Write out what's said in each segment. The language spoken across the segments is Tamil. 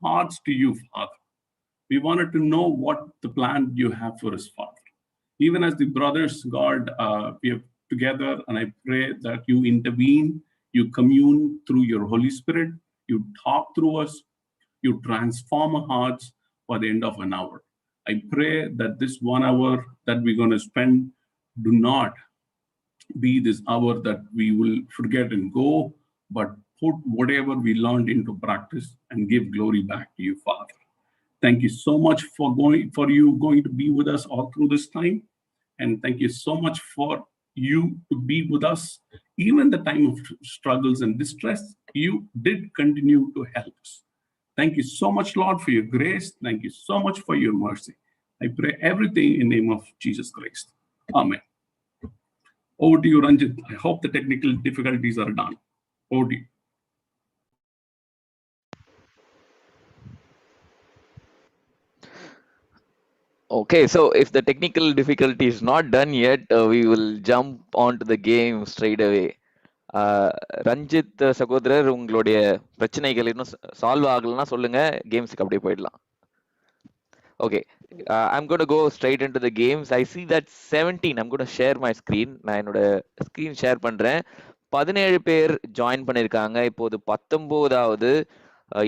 hearts to you, Father. We wanted to know what the plan you have for us, Father. Even as the brothers, God, we are together, and I pray that you intervene, you commune through your Holy Spirit, you talk through us, you transform our hearts by the end of an hour. I pray that this 1 hour that we're going to spend do not be this hour that we will forget and go, but put whatever we learned into practice and give glory back to you, Father. Thank you so much for you going to be with us all through this time. And thank you so much for you to be with us. Even the time of struggles and distress, you did continue to help us. Thank you so much, Lord, for your grace. Thank you so much for your mercy. I pray everything in the name of Jesus Christ. Amen. Over to you, Ranjit. I hope the technical difficulties are done. Over to you. Okay, so if the technical difficulty is not done yet, we will jump onto the game straight away. Ranjith சகோதரர், உங்களுடைய பிரச்சனைகள் இன்னும் சால்வ் ஆகலைன்னா சொல்லுங்க, கேம்ஸுக்கு அப்படியே போயிடலாம். Okay, I'm going to go straight into the games. I see that 17. I'm going to share my screen. நான் என்னோட ஸ்கிரீன் ஷேர் பண்றேன். 17 பேர் ஜாயின் பண்ணிருக்காங்க. இப்போது 19வது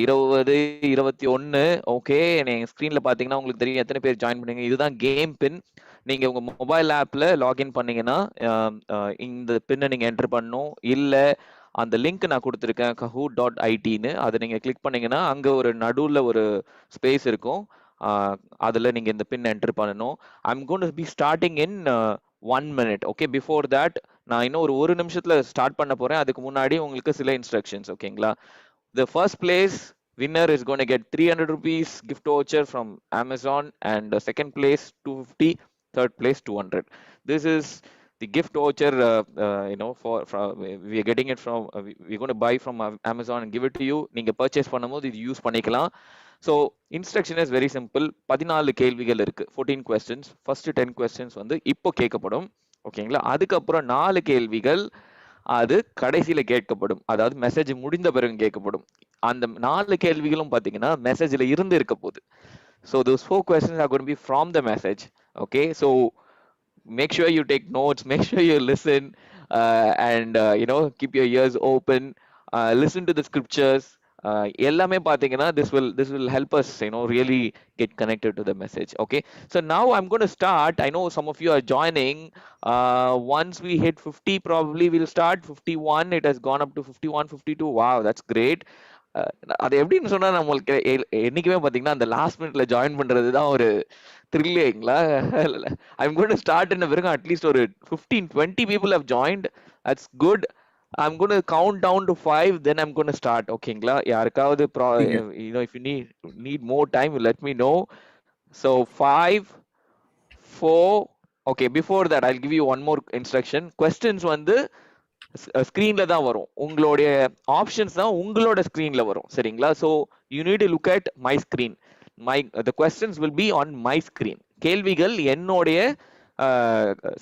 20 21. ஓகே, எங்க ஸ்கிரீன்ல பாத்தீங்கன்னா உங்களுக்கு தெரியும் எத்தனை பேர் ஜாயின் பண்ணீங்க. இதுதான் கேம் பின். நீங்க உங்க மொபைல் ஆப்ல லாகின் பண்ணீங்கன்னா இந்த பின்னை நீங்க என்டர் பண்ணணும். இல்ல அந்த லிங்க் நான் கொடுத்துருக்கேன் kahoot.it-ன்னு, அதை நீங்க கிளிக் பண்ணீங்கன்னா அங்க ஒரு நடுவுல ஒரு ஸ்பேஸ் இருக்கும். அதுல நீங்க இந்த பின் என்டர் பண்ணணும். I'm going to be starting in 1 minute. Okay, before that நான் இன்னும் ஒரு நிமிஷத்துல ஸ்டார்ட் பண்ண போறேன். அதுக்கு முன்னாடி உங்களுக்கு சில இன்ஸ்ட்ரக்ஷன்ஸ். ஓகேங்களா? The first place winner is going to get 300 rupees gift voucher from Amazon, and the second place 250, third place 200. This is the gift voucher, we are getting it from, we're going to buy from Amazon and give it to you. நீங்க purchase பண்ணும்போது இது யூஸ் பண்ணிக்கலாம். So instruction is very simple. 14 கேள்விகள் இருக்கு, 14 questions. First 10 questions வந்து இப்போ கேட்கப்படும். ஓகேங்களா? அதுக்கப்புறம் 4 கேள்விகள் அது கடைசியில கேட்கப்படும், அதாவது மெசேஜ் முடிந்த பிறகு கேட்கப்படும். அந்த 4 கேள்விகளும் பாத்தீங்கன்னா மெசேஜ்ல இருந்து இருக்க போகுது. So those 4 questions are going to be from the message. Okay, so make sure you take notes, make sure you listen, and keep your ears open, listen to the scriptures. எல்லாமே பாத்தீங்கன்னா this will help us really get connected to the message. Okay, so now I'm going to start. I know some of you are joining. Once we hit 50, probably we'll start. 51, it has gone up to 51, 52. Wow, that's great. அது எப்படின்னு சொன்னா, நம்மளுக்கு என்னைக்குமே பாத்தீங்கன்னா அந்த லாஸ்ட் மினிட்ல ஜாயின் பண்றதுதான் ஒரு த்ரில்லுங்களா. I'm going to start in பிறகு அட்லீஸ்ட் ஒரு 15-20 people have joined. That's good. I'm going to count down to 5, then I'm going to start. ஓகேங்களா? யாருக்காவது if you need more time, let me know. So 5, 4. Okay, before that I'll give you one more instruction. Questions வந்து ஸ்கிரீன்ல தான் வரும். உங்களுடைய ஆப்ஷன்ஸ் தான் உங்களோட ஸ்கிரீன்ல வரும். சரிங்களா? So you need to look at my screen. The questions will be on my screen. கேள்விகள் என்னோடைய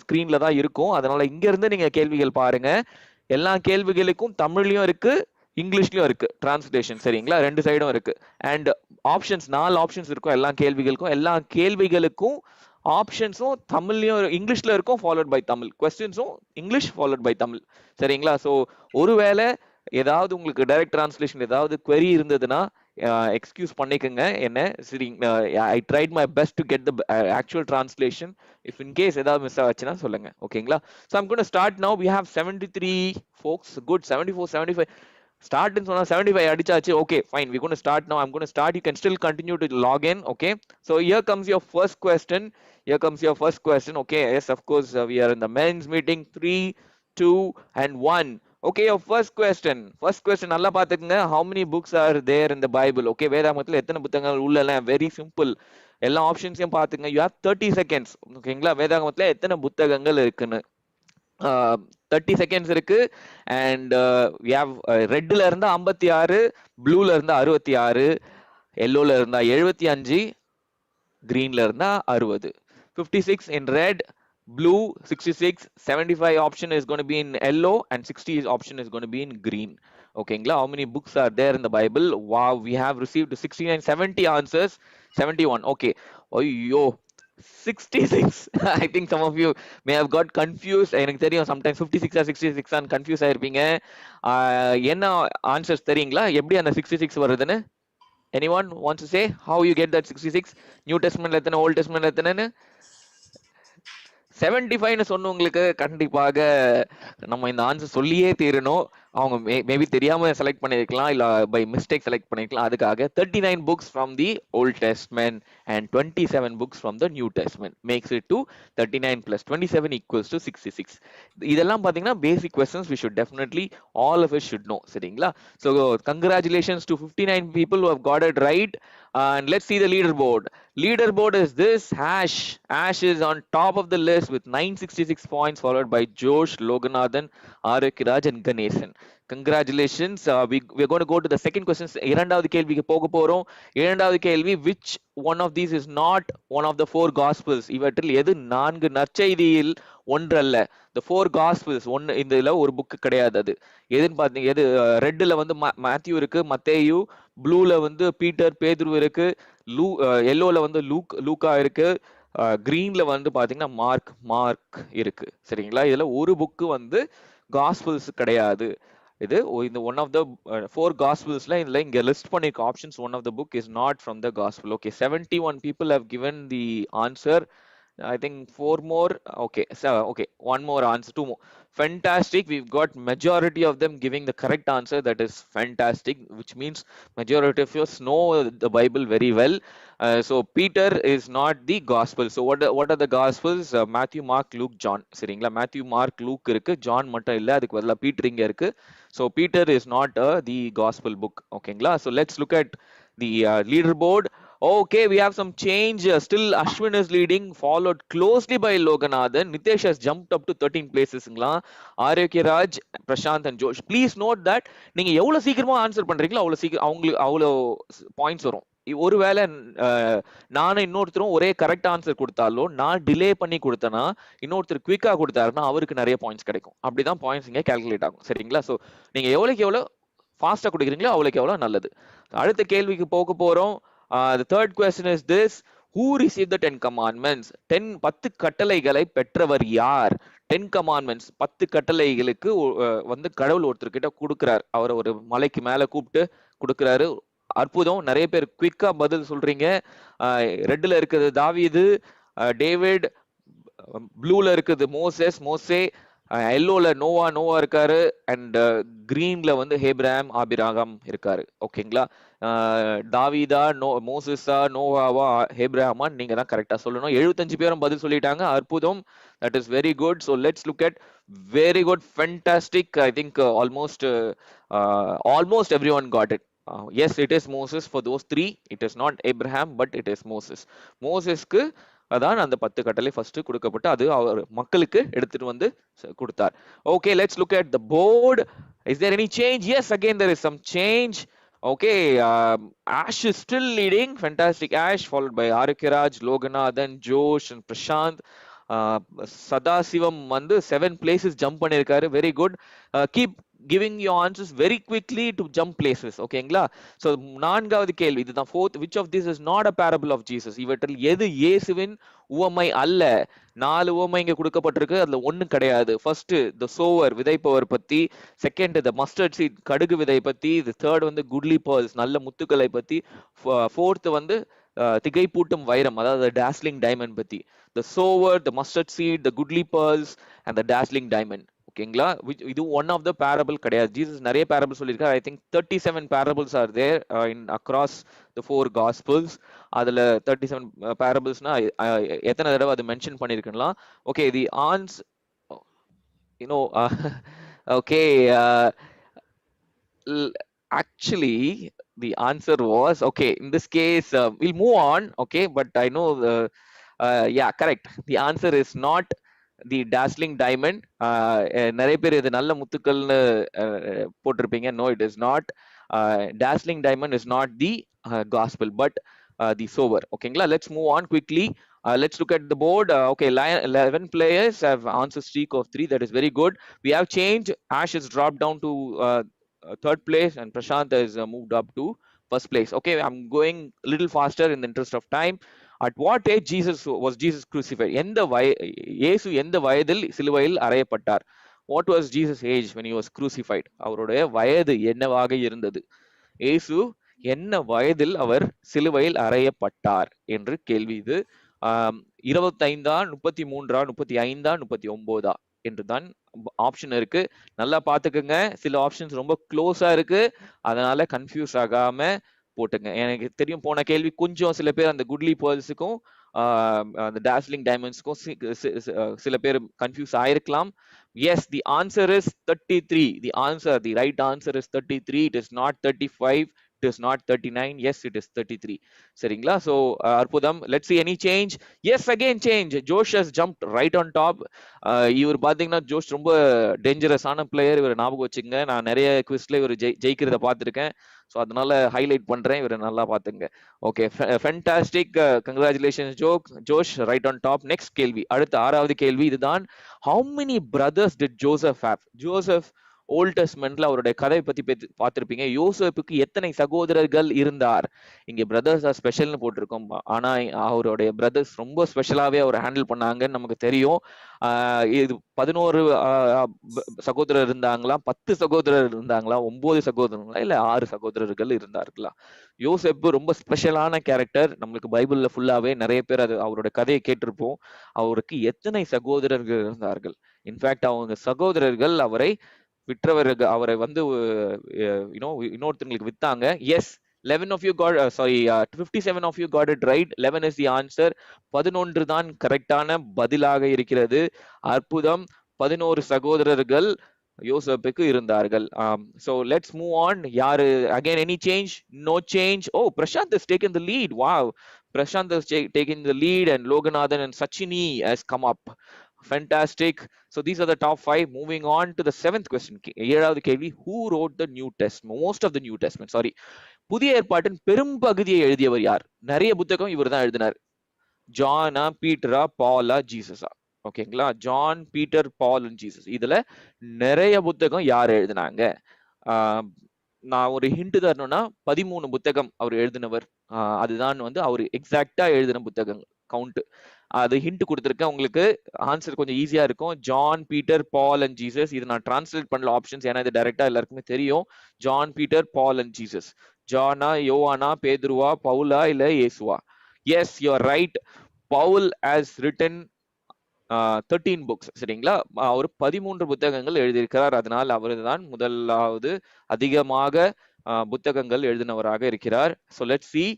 ஸ்கிரீன்ல தான் இருக்கும். அதனால இங்க இருந்து நீங்க கேள்விகள் பாருங்க. எல்லா கேள்விகளுக்கும் தமிழ்லயும் இருக்கு, இங்கிலீஷ்லயும் இருக்கு டிரான்ஸ்லேஷன். சரிங்களா? 2 சைடும் இருக்கு. அண்ட் ஆப்ஷன்ஸ் 4 ஆப்ஷன்ஸ் இருக்கும் எல்லா கேள்விகளுக்கும் ஆப்ஷன்ஸும் தமிழ்லயும் இங்கிலீஷ்ல இருக்கும், ஃபாலோட் பை தமிழ். கொஸ்டின்ஸும் இங்கிலீஷ் ஃபாலோட் பை தமிழ். சரிங்களா? ஸோ ஒருவேளை ஏதாவது உங்களுக்கு டைரக்ட் டிரான்ஸ்லேஷன் ஏதாவது query இருந்ததுன்னா எக்ஸ்கியூஸ் பண்ணிக்கோங்க என்ன. சரி, I tried my best to get the actual translation. If in case ஏதாவது மிஸ் ஆச்சுன்னா சொல்லுங்க. ஓகேங்களா? So I'm going to start now. We have 73 folks. Good. 74, 75 ஸ்டார்ட்னு சொன்னா 75 அடிச்சாச்சு. Okay, fine. We going to start now. I'm going to start. You can still continue to log in. Okay, so here comes your first question. Okay, yes, of course, we are in the men's meeting. 3, 2, and 1. Okay, your first question நல்லா பாத்துக்கங்க. How many books are there in the Bible? Okay, வேதாகமத்துல எத்தனை புத்தகங்கள் உள்ளலாம்? Very simple. எல்லா ஆப்ஷன்ஸையும் பாத்துங்க. You have 30 seconds. ஓகேங்களா? வேதாகமத்துல எத்தனை புத்தகங்கள் இருக்குன்னு 30 seconds இருக்கு. அண்ட் we have ரெட்ல இருந்தா 56, ப்ளூல இருந்தா 66, எல்லோல இருந்தா 75, greenல இருந்தா 60. 56 in red, blue 66, 75 option is going to be in yellow, and 60 option is going to be in green. ஓகேங்களா? how many books are there in the Bible? Wow, we have received 69, 70 answers. 71. Okay. ஐயோ, 66. I think some of you may have got confused. எனக்கு தெரியும் sometimes 56 or 66 and confuse ஆயிருப்பீங்க. என்ன ஆன்சர்ஸ் தெரியுங்களா? எப்படி அந்த 66 வருதுன்னு? Anyone wants to say how you get that 66? New டெஸ்ட்மென்ட்ல எத்தனை, ஓல்ட் டெஸ்ட்மென்ட்ல எத்தனைன்னு? 75 சொன்னவங்களுக்கு கண்டிப்பாக நம்ம இந்த ஆன்சர் சொல்லியே தீரணும். அவங்க மேபி தெரியாம செலக்ட் பண்ணிருக்கலாம், இல்ல பை மிஸ்டேக் செலக்ட் பண்ணிருக்கலாம். அதுக்காக 39 books from the Old Testament and 27 books from the New Testament makes it to 39 plus 27 equals to 66. இதெல்லாம் பாத்தீங்கன்னா basic questions we should definitely all of us should know. சரிங்களா? So congratulations to 59 people who have got it right. And let's see the leaderboard. Leaderboard is this. Ash is on top of the list with 966 points, followed by Josh, Loganathan, Arakiraj and Ganesan. Congratulations. We're going to go to the second question. இரண்டாவது கேள்விக்கு போக போறோம். இரண்டாவது கேள்வி, which one of these is not one of the four gospels? இவற்றில் எது நான்கு நற்செய்தியில் ஒன்றல்ல? the four gospels ஒன்னு, இதுல ஒரு புக் கிடையாது. அது எதுன்னு பாத்தீங்க, எது? ரெட்ல வந்து மேத்யூ இருக்கு, மத்தேயு. ப்ளூல வந்து பீட்டர், பேதுரு இருக்கு. எல்லோல வந்து லூக்கா இருக்கு. கிரீன்ல வந்து பாத்தீங்கன்னா மார்க் இருக்கு. சரிங்களா? இதுல ஒரு புக்கு வந்து காஸ்பிள்ஸ் கிடையாது. இது இந்த ஒன் ஆஃப் த ஃபோர் காஸ்பிள்ஸ்ல இதுல இங்க லிஸ்ட் பண்ணிருக்க options one of the book is not from the gospel. Okay, 71 people have given the answer. I think 4 more. Okay, so okay, one more answer, 2 more. Fantastic. We've got majority of them giving the correct answer. That is fantastic, which means majority of us know the Bible very well. So Peter is not the gospel. So what are the gospels? Matthew, Mark, Luke, John. சரிங்களா? Matthew, Mark, Luke இருக்கு, ஜான் மட்டும் இல்ல. அதுக்கு பதிலா பீட்டர் இங்க இருக்கு. So Peter is not the gospel book. ஓகேங்களா? So let's look at the leaderboard. Okay, we have some change. Still Ashwin is leading, followed closely by Loganathan. Nitesh has jumped up to 13 places. Aryakiraj, Prashant and Josh. Please note that நீங்க எவ்வளவு சீக்கிரமா ஆன்சர் பண்றீங்களோ அவ்வளவு சீக்கிரம் அவங்களுக்கு அவ்வளவு பாயிண்ட்ஸ் வரும். ஒருவேளை நானும் இன்னொருத்தரும் ஒரே கரெக்ட் ஆன்சர் கொடுத்தாலோ, நான் டிலே பண்ணி கொடுத்தேன்னா, இன்னொருத்தர் குவிக்கா கொடுத்தாருன்னா அவருக்கு நிறைய பாயிண்ட்ஸ் கிடைக்கும். அப்படிதான் பாயிண்ட்ஸ் இங்க கால்குலேட் ஆகும். சரிங்களா? ஸோ நீங்க எவ்வளவுக்கு எவ்வளவு ஃபாஸ்டா கொடுக்குறீங்களோ அவ்வளவுக்கு எவ்வளவு நல்லது. அடுத்த கேள்விக்கு போக போறோம். The third question is this. Who received the 10 commandments? 10 கட்டளைகளை பெற்றவர் யார்? 10 commandments 10 கட்டளைகளுக்கு வந்து கடவுள் ஒருத்தர்கிட்ட கொடுக்கிறார். அவர் ஒரு மலைக்கு மேல கூப்பிட்டு கொடுக்கிறாரு. அற்புதம். நிறைய பேர் குவிக்கா பதில் சொல்றீங்க. ரெட்ல இருக்குது தாவீது, டேவிட். ப்ளூல இருக்குது மோசே. எல்லோல நோவா இருக்காரு. அண்ட் கிரீன்ல வந்து ஆபிரகாம் இருக்காரு. ஓகேங்களா? தாவீதா, மோசஸா, நோவாவா, ஹேப்ராமா? நீங்க தான் கரெக்டா சொல்லணும். 75 பேரும் பதில் சொல்லிட்டாங்க. அற்புதம். That is very good. So let's look at very good, fantastic. I think almost everyone got it. Yes, it is Moses for those 3. It is not Abraham, but it is Moses. மோசஸ்க்கு அதான் அந்த 10 கட்டளை ஃபர்ஸ்ட் கொடுக்கப்பட்டு அது அவர் மக்களுக்கு எடுத்துட்டு வந்து கொடுத்தார். Okay, let's look at the board. Is there any change? Yes, again there is some change. Okay, Ash is still leading. Fantastic, Ash, followed by Arakiraj, Loganathan, Josh and Prashant. Sadasivam வந்து 7 places jump பண்ணிருக்காரு. Very good. Keep giving your answers very quickly to jump places. ஓகேங்களா? So நான்காவது கேள்வி, இதுதான் fourth. Which of these is not a parable of Jesus? இவற்றில் எது இயேசுவின் உவமை அல்ல? 4 உவமை இங்க கொடுக்கப்பட்டிருக்கு. அதுல ஒண்ணு கிடையாது. ஃபர்ஸ்ட் the sower, விதைப்பவர் பத்தி. செகண்ட் the mustard seed, கடுகு விதை பத்தி. the third வந்து goodly pearls, நல்ல முத்துக்களை பத்தி. fourth வந்து திகைப்பூட்டும் வைரம், அதாவது dazzling diamond பத்தி. the sower, the mustard seed, the goodly pearls and the dazzling diamond. ஓகேங்களா? இது ஒன் ஆஃப் த பேரபிள் கிடையாது. ஜீசஸ் நிறைய பேரபிள் சொல்லியிருக்காரு. I think 37 parables are there in across the 4 gospels. அதுல 37 பேரபிள்ஸ்னா எத்தனை தடவை அது மென்ஷன் பண்ணிருக்கலாம். Okay, the answer okay, actually the answer was okay. In this case we'll move on. Okay, but I know yeah, correct. The answer is not the dazzling diamond. நிறைய பேர் இது நல்ல முத்துக்கள்னு போட்டிருப்பீங்க. No, it is not. Dazzling diamond is not the gospel, but the sower. ஓகேங்களா? Let's move on quickly. Let's look at the board. Okay, 11 players have answer streak of 3. That is very good. We have changed. Ash has dropped down to third place, and Prashant has moved up to first place. Okay, I'm going a little faster in the interest of time. At what age was Jesus crucified? இயேசு எந்த வயதில் சிலுவையில் அறையப்பட்டார்? What was Jesus' age when he was crucified? அவருடைய வயது என்னவாக இருந்தது? இயேசு என்ன வயதில் அவர் சிலுவையில் அறையப்பட்டார் என்று கேள்வி இது. 25 33 35 39 என்றுதான் ஆப்ஷன் இருக்கு. நல்லா பாத்துக்கோங்க, சில ஆப்ஷன்ஸ் ரொம்ப க்ளோஸா இருக்கு, அதனால கன்ஃபியூஸ் ஆகாம போட்டுங்க. எனக்கு தெரியும் போன கேள்வி கொஞ்சம் சில பேர் அந்த குட்லி பேர்ல்ஸுக்கும் அந்த டாஸ்லிங் டைமண்ட்ஸ்க்கும் சில பேர் confuse ஆயிருக்கலாம். Yes, the answer is 33. The right answer is 33. It is not 35. It is not 39. Yes, it is 33. சரிங்களா? So, அற்புதம். Let's see any change. Yes, again change. Josh has jumped right on top. இவர் பாத்தீங்கன்னா ஜோஷ் ரொம்ப டேஞ்சரஸான பிளேயர். இவர் ஞாபகம் வச்சுங்க, நான் நிறைய குவிஸ்ல இவர் ஜெயிக்கிறத பார்த்துருக்கேன். ஸோ அதனால ஹைலைட் பண்றேன், இவரை நல்லா பாத்துங்க. Okay, fantastic, congratulations Josh, right on top. Next கேள்வி, அடுத்த 6வது கேள்வி இதுதான். How many brothers did Joseph have? Joseph old டெஸ்ட்மெண்ட்ல அவருடைய கதை பத்தி பார்த்திருப்பீங்க. யோசேப்புக்கு எத்தனை சகோதரர்கள் இருந்தார்? இங்க பிரதர்ஸ் ஆர் ஸ்பெஷல்னு போட்டிருக்கோம், ஆனா அவருடைய பிரதர்ஸ் ரொம்ப ஸ்பெஷலாவே அவர் ஹேண்டில் பண்ணாங்கன்னு நமக்கு தெரியும். இது 11 சகோதரர் இருந்தாங்களா, 10 சகோதரர் இருந்தாங்களா, 9 சகோதரர்களா, இல்ல 6 சகோதரர்கள் இருந்தார்களா? யோசேப்பு ரொம்ப ஸ்பெஷலான கேரக்டர். நம்மளுக்கு பைபிள்ல ஃபுல்லாவே நிறைய பேர் அவரோட கதையை கேட்டிருப்போம். அவருக்கு எத்தனை சகோதரர்கள் இருந்தார்கள்? இன்ஃபேக்ட் அவங்க சகோதரர்கள் அவரை விற்றவர்கள், அவரை வந்து இன்னொருத்தங்களுக்கு வித்தாங்க. Yes, 11 of you got 57 of you got it right. 11 is the answer. 11 தான் கரெக்டான பதிலாக இருக்கிறது. அற்புதம், 11 சகோதரர்கள் யோசேப்புக்கு இருந்தார்கள். So let's move on. யாரு again any change? No change. Oh, Prashant has taken the lead. Wow, Prashant has taken the lead, and Loganathan and Sachini has come up. Fantastic. So these are the top 5. Moving on to the 7th question. 7வது கேள்வி, who wrote the New Testament? Most of the New Testament, sorry. புதிய ஏற்பாட்டின் பெரும் பகுதியை எழுதியவர் யார்? நிறைய புத்தகம் இவர் தான் எழுதினார். ஜானா, பீட்டரா, பாலா, ஜீசஸா? ஓகேங்களா, John, Peter, Paul and Jesus. இதுல நிறைய புத்தகம் யார் எழுதினாங்க? நான் ஒரு ஹிண்ட் தரணும்னா 13 புத்தகம் அவர் எழுதினவர். அதுதான் வந்து அவர் எக்ஸாக்டா எழுதின புத்தகம் கவுண்ட். அது ஹிண்ட் கொடுத்துருக்கேன் உங்களுக்கு, ஆன்சர் கொஞ்சம் ஈஸியா இருக்கும். John, Peter, Paul and Jesus. இது நான் டிரான்ஸ்லேட் பண்ணல ஆப்ஷன்ஸ், ஏன்னா இது டைரக்டா எல்லாருக்குமே தெரியும். John, Peter, Paul and Jesus. ஜானா, யோவானா, பேதுருவா, பவுலா, இல்ல இயேசுவா? Yes, you are right. Paul has written 13 books. சரிங்களா, அவர் 13 புத்தகங்கள் எழுதியிருக்கிறார். அதனால் அவர் தான் முதலாவது அதிகமாக புத்தகங்கள் எழுதினவராக இருக்கிறார். So let's see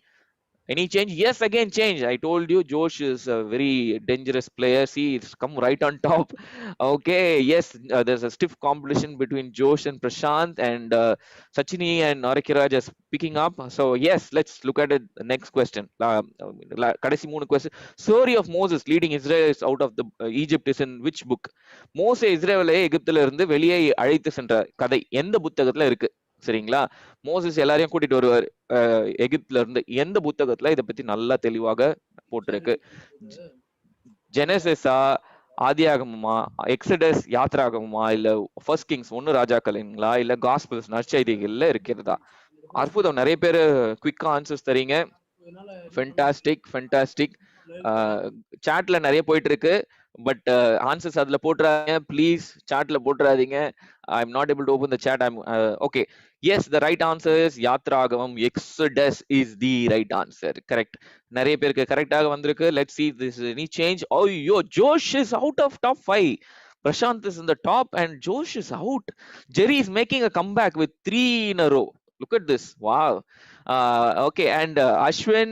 any change. Yes, again change. I told you Josh is a very dangerous player. See, it's come right on top. Okay, yes, there's a stiff competition between Josh and Prashant, and Sachini and Narakiraj is picking up. So yes, let's look at it. The next question. கடைசி 3 question. Story of Moses leading Israel out of the Egypt is in which book? மோசே இஸ்ரவேலை எகிப்தில இருந்து வெளியே அழைத்து சென்ற கதை எந்த புத்தகத்துல இருக்கு? சரிங்களா, மோசஸ் எல்லாரையும் கூட்டிட்டு வருவார் எகிப்துல இருந்து. எந்த புத்தகத்துல இதை பத்தி நல்லா தெளிவாக போட்டிருக்கு? ஜெனசிஸா, ஆதியாகமமா, எக்ஸடஸ் யாத்ராகமமா, இல்ல ஃபர்ஸ்ட் கிங்ஸ் 1 ராஜாக்களா, இல்ல காஸ்பல்ஸ் நற்செய்திகள்ல இருக்கிறதா? அற்புதம், நிறைய பேர் குவிக்கா ஆன்சர்ஸ் தரீங்க. Fantastic, fantastic. சாட்ல நிறைய போயிட்டு இருக்கு, பட் ஆன்சர்ஸ் அதுல போட்டுறாதீங்க ப்ளீஸ், சாட்ல போட்டுறாதீங்க. I am not able to open the chat. Okay, yes, the right answer is யாத்ராகமம், Exodus is the right answer. correct. நிறைய பேருக்கு கரெக்டாக வந்திருக்கு. let's see if this is any change. oh yo, Josh is out of top 5. Prashant is in the top and Josh is out. Jerry is making a comeback with 3 in a row. Look at this. Wow. Okay, and Ashwin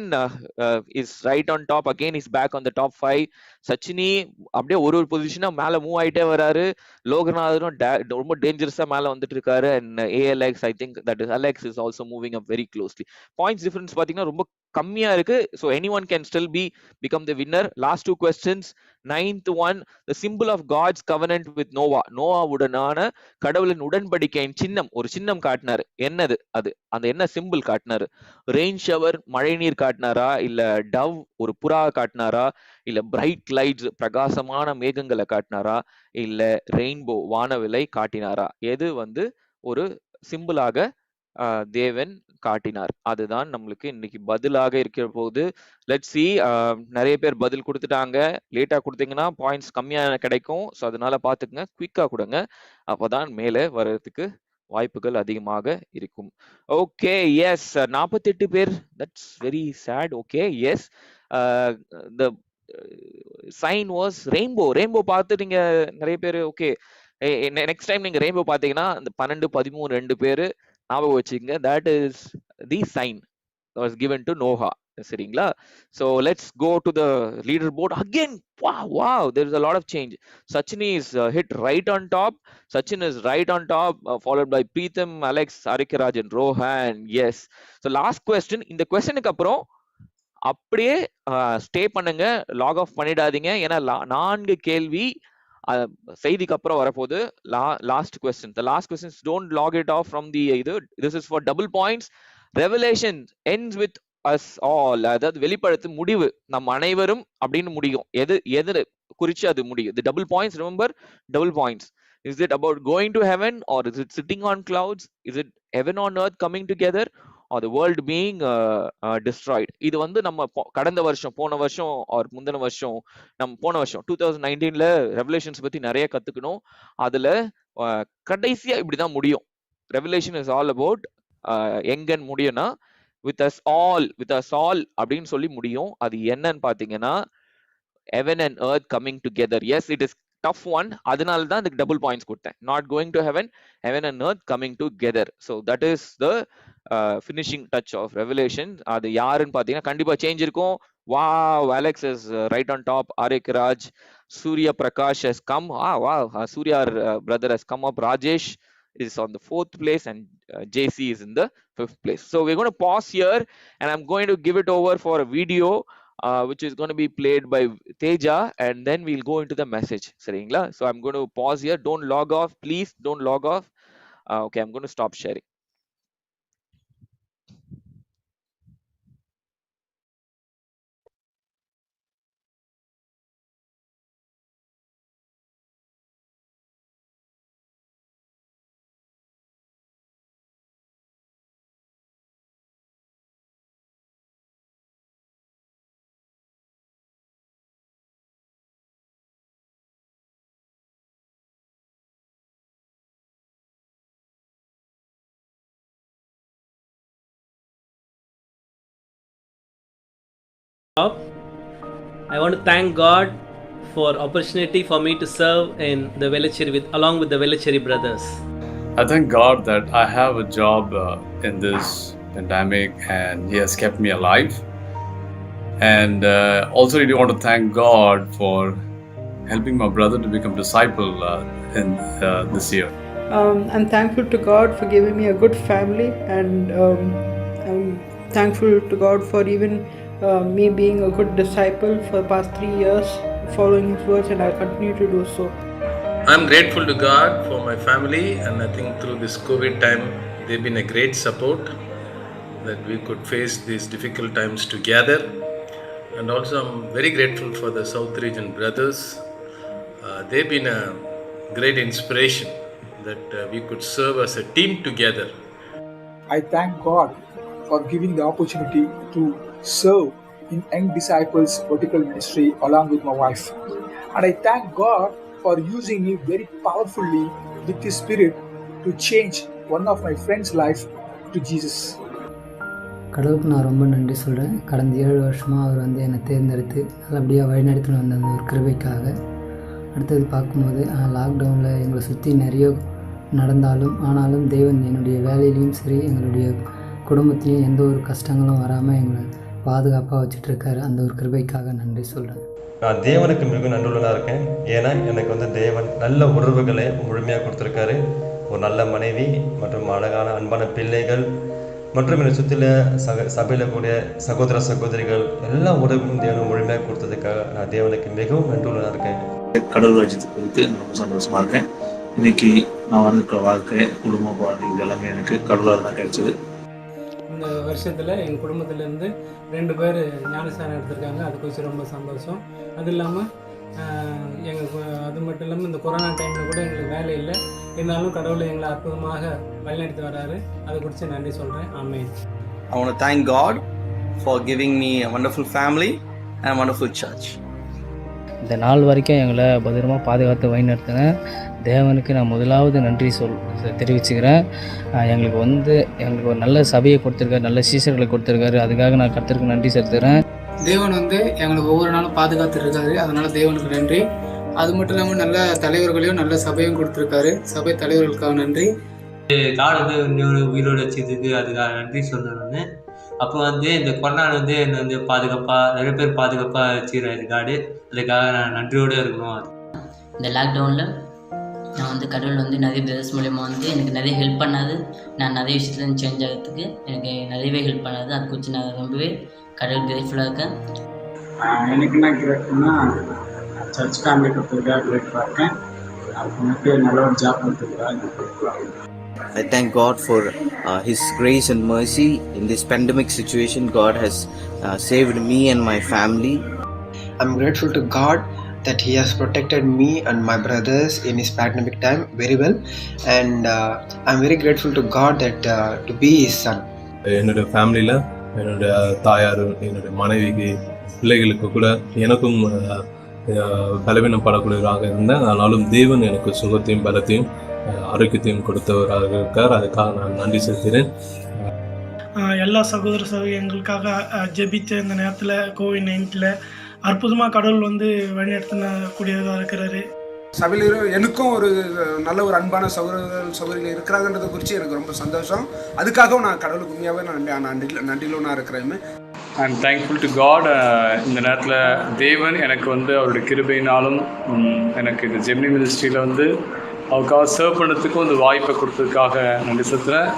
is right on top again. He's back on the top 5. Sachini அப்படியே ஒரு பொசிஷனா மேல மூவ் ஆயிட்டே வராரு. லோகநாதனும் ரொம்ப டேஞ்சரஸா மேல வந்துட்டு இருக்காரு. and ALX, I think that is Alex is also moving up very closely. Points difference பாத்தீங்கன்னா ரொம்ப கம்மியா இருக்கு. so anyone can still become the winner. last 2 questions. 9th one, the symbol of God's covenant with Noah. நோவாவுடனான கடவுளின் உடன்படிக்கையின் சின்னம், ஒரு சின்னம் காட்டினாரு. என்னது அது? அந்த என்ன சிம்பிள் காட்டினாரு? ரெயின் ஷவர், மழை நீர் காட்டினாரா, இல்ல டவ் ஒரு புறா காட்டினாரா, இல்ல பிரைட் லைட்ஸ் பிரகாசமான மேகங்களை காட்டினாரா, இல்ல ரெயின்போ வானவிலை காட்டினாரா? எது வந்து ஒரு சிம்பிளாக தேவன் காட்டினார். அதுதான் நம்மளுக்கு இன்னைக்கு பதிலாக இருக்கிற போது. Let's see. நிறைய பேர் பதில் கொடுத்துட்டாங்க. லேட்டா கொடுத்தீங்கன்னா பாயிண்ட்ஸ் கம்மியா கிடைக்கும். ஸோ அதனால பாத்துக்கங்க, குயிக்கா கொடுங்க. அப்பதான் மேலே வர்றதுக்கு வாய்ப்புகள் அதிகமாக இருக்கும். ஓகே, எஸ், 48 பேர். That's very sad. Okay, yes, the sign was rainbow. Rainbow பார்த்து நீங்க நிறைய பேர் ஓகே. நெக்ஸ்ட் டைம் நீங்க ரெயின்போ பாத்தீங்கன்னா இந்த 12, 13 2 பேரு ஞாபகம் வச்சுக்கங்க. That is the sign was given to Noah. சரிங்களா? So let's go to the leaderboard again. Wow, there is a lot of change. Sachin is hit right on top. Sachin is right on top, followed by Preetham, Alex, Arikaraj and Rohan. Yes. So last question. இந்த கொஸ்டினுக்கு அப்புறம் அப்படியே ஸ்டே பண்ணுங்க, லாக் ஆஃப் பண்ணிடாதீங்க. ஏன்னா 4 கேள்வி செய்திக்கு அப்புறம் வரப்போது. Last question. The last questions, don't log it off from the இது. This is for double points. Revelation ends with us all. அதாவது வெளிப்படுத்து முடிவு நம் அனைவரும் அப்படின்னு முடியும். எது குறிச்சு அது முடியும். The double points, remember, double points. Is it about going to heaven, or is it sitting on clouds? Is it heaven on earth coming together, or the world being destroyed? இது வந்து நம்ம கடந்த வருஷம், போன வருஷம் ஆர் முந்தின வருஷம், போன வருஷம் 2019ல ரெவலேஷன்ஸ் பத்தி நிறைய கத்துக்கணும். அதுல கடைசியா இப்படிதான் முடியும். ரெவலேஷன் இஸ் ஆல் அபவுட் எங்கன்னு முடியும்னா with us all அப்படின்னு சொல்லி முடியும். அது என்னன்னு பாத்தீங்கன்னா heaven and earth coming together. Yes, it is tough one. அதனால தான் அதுக்கு டபுள் பாயிண்ட்ஸ் கொடுத்தேன். not going to heaven and earth coming together. So that is the finishing touch of revelation. அது யாருன்னு பாத்தீங்கன்னா கண்டிப்பா சேஞ்ச் இருக்கும். Wow, Alex is right on top. Arik Raj, Surya Prakash has come. Wow, Surya brother has come up. Rajesh is on the 4th place and JC is in the 5th place. So we're going to pause here and I'm going to give it over for a video which is going to be played by Teja, and then we'll go into the message. Saringla? So I'm going to pause here. Don't log off. Please don't log off. Okay, I'm going to stop sharing. I want to thank God for opportunity for me to serve in the Velachery along with the Velachery brothers. I thank God that I have a job in this pandemic and He has kept me alive. And also really want to thank God for helping my brother to become disciple in this year. I'm thankful to God for giving me a good family, and I'm thankful to God for even me being a good disciple for the past 3 years, following His words, and I'll continue to do so. I'm grateful to God for my family, and I think through this COVID time, they've been a great support that we could face these difficult times together. And also I'm very grateful for the South Region brothers. They've been a great inspiration that we could serve as a team together. I thank God for giving the opportunity to serve in Young Disciples Vertical Ministry along with my wife. And I thank God for using me very powerfully with His Spirit to change one of my friend's life to Jesus. கடவுளுக்கு நான் ரொம்ப நன்றி சொல்கிறேன். கடந்த 7 வருஷமாக அவர் வந்து என்னை தேர்ந்தெடுத்து நல்லபடியாக வழிநடத்தின்னு வந்த அந்த ஒரு கிருபைக்காக. அடுத்தது பார்க்கும்போது லாக்டவுனில் எங்களை சுற்றி நிறைய நடந்தாலும் ஆனாலும் தேவன் என்னுடைய வேலையிலையும் சரி எங்களுடைய குடும்பத்திலையும் எந்த ஒரு கஷ்டங்களும் வராமல் எங்களை பாதுகாப்பாக வச்சுட்ருக்காரு. அந்த ஒரு கிருபைக்காக நன்றி சொல்கிறேன். நான் தேவனுக்கு மிகவும் நன்றியுள்ளதாக இருக்கேன். ஏன்னா எனக்கு வந்து தேவன் நல்ல உறவுகளை முழுமையாக கொடுத்துருக்காரு. ஒரு நல்ல மனைவி மற்றும் அழகான அன்பான பிள்ளைகள் மற்றும் என்னை சுற்றில சபையில் கூடிய சகோதர சகோதரிகள் எல்லா உறவும் தேவன் முழுமையாக கொடுத்ததுக்காக நான் தேவனுக்கு மிகவும் நன்றியுள்ளதாக இருக்கேன். கடவுள் ராஜ்யத்தை குறித்து ரொம்ப சந்தோஷமாக இருக்கேன். இன்னைக்கு நான் வந்திருக்கிற வாழ்க்கை, குடும்ப வாழ்க்கை, இது எல்லாமே எனக்கு கடவுளால் தான் கிடைச்சது. இந்த வருஷத்தில் எங்கள் குடும்பத்திலேருந்து 2 பேர் ஞானஸ்தானம் எடுத்திருக்காங்க. அது குறித்து ரொம்ப சந்தோஷம். அது இல்லாமல் எங்களுக்கு அது மட்டும் இல்லாமல் இந்த கொரோனா டைமில் கூட எங்களுக்கு வேலை இல்லை, இருந்தாலும் கடவுள் எங்களை அற்புதமாக வழிநடத்தி வர்றாரு. அதை குறித்து நன்றி சொல்கிறேன். ஆமென். I want to thank God for giving me a wonderful family and a wonderful church. இந்த நாள் வரைக்கும் எங்களை பத்திரமாக பாதுகாத்து வழிநடத்தின தேவனுக்கு நான் முதலாவது நன்றி தெரிவிச்சுக்கிறேன். எங்களுக்கு ஒரு நல்ல சபையை கொடுத்துருக்காரு, நல்ல சீசர்களை கொடுத்துருக்காரு. அதுக்காக நான் கர்த்தருக்கு நன்றி செலுத்துகிறேன். தேவன் எங்களுக்கு ஒவ்வொரு நாளும் பாதுகாத்து இருக்காரு, அதனால் தேவனுக்கு நன்றி. அது மட்டும் இல்லாமல் நல்ல தலைவர்களையும் நல்ல சபையும் கொடுத்துருக்காரு, சபை தலைவர்களுக்காக நன்றி. காடு இன்னொரு உயிரோடு வச்சதுக்கு அதுக்காக நன்றி சொல்லணும்னு. அப்போ இந்த கொரோனா என்னை பாதுகாப்பாக நிறைய பேர் பாதுகாப்பாக வச்சுக்கிறாரு காடு, அதுக்காக நான் நன்றியோடு இருக்கணும். இந்த லாக்டவுனில் நான் கடவுள் நிறைய பிரதர்ஸ் மூலயமா எனக்கு நிறைய ஹெல்ப் பண்ணாது. நான் நிறைய விஷயத்துல சேஞ்ச் ஆகிறதுக்கு எனக்கு நிறையவே ஹெல்ப் பண்ணாது. அது குறித்து நான் ரொம்பவே கடவுள் கிரேட்ஃபுல்லாக இருக்கேன். எனக்கு என்ன கிரேட்ஃபுல்னா சர்ச் ஃபேமிலி கொடுத்துருக்கா கிரேட்ஃபுல்லாக இருக்கேன். எனக்கு நல்ல ஒரு ஜாப் கொடுத்துருக்கா. I thank God for His grace and mercy in this pandemic situation. God has saved me and my family. I'm grateful to God that He has protected me and my brothers in His pandemic time very well, and I'm very grateful to God that to be His son. என்னோட ஃபேமிலியில் என்னோட தாயார், என்னோட மனைவிக்கு, பிள்ளைகளுக்கு கூட எனக்கும் பலவீனப்படக்கூடியவராக இருந்தேன். ஆனாலும் தேவன் எனக்கு சுகத்தையும் பலத்தையும் ஆரோக்கியத்தையும் கொடுத்தவராக இருக்கார். அதுக்காக நான் நன்றி செலுத்துகிறேன். எல்லா சகோதர எங்களுக்காக ஜெபித்த இந்த நேரத்தில் கோவிட்-19 அற்புதமாக கடவுள் வழிநடத்தின கூடியதாக இருக்கிறாரு. சபையில் எனக்கும் ஒரு நல்ல ஒரு அன்பான சகோதரிகள் இருக்கிறாங்கன்றதை குறித்து எனக்கு ரொம்ப சந்தோஷம். அதுக்காகவும் நான் கடவுளுக்கு உண்மையாகவே நன்றியிலோனா இருக்கிறேன். I am thankful to God. இந்த நேரத்தில் தேவன் எனக்கு அவருடைய கிருபையினாலும் எனக்கு இந்த ஜெமினி மினிஸ்ட்ரியில் அவருக்காக சர்வ் பண்ணுறதுக்கும் இந்த வாய்ப்பை கொடுத்ததுக்காக நன்றி செலுத்துகிறேன்.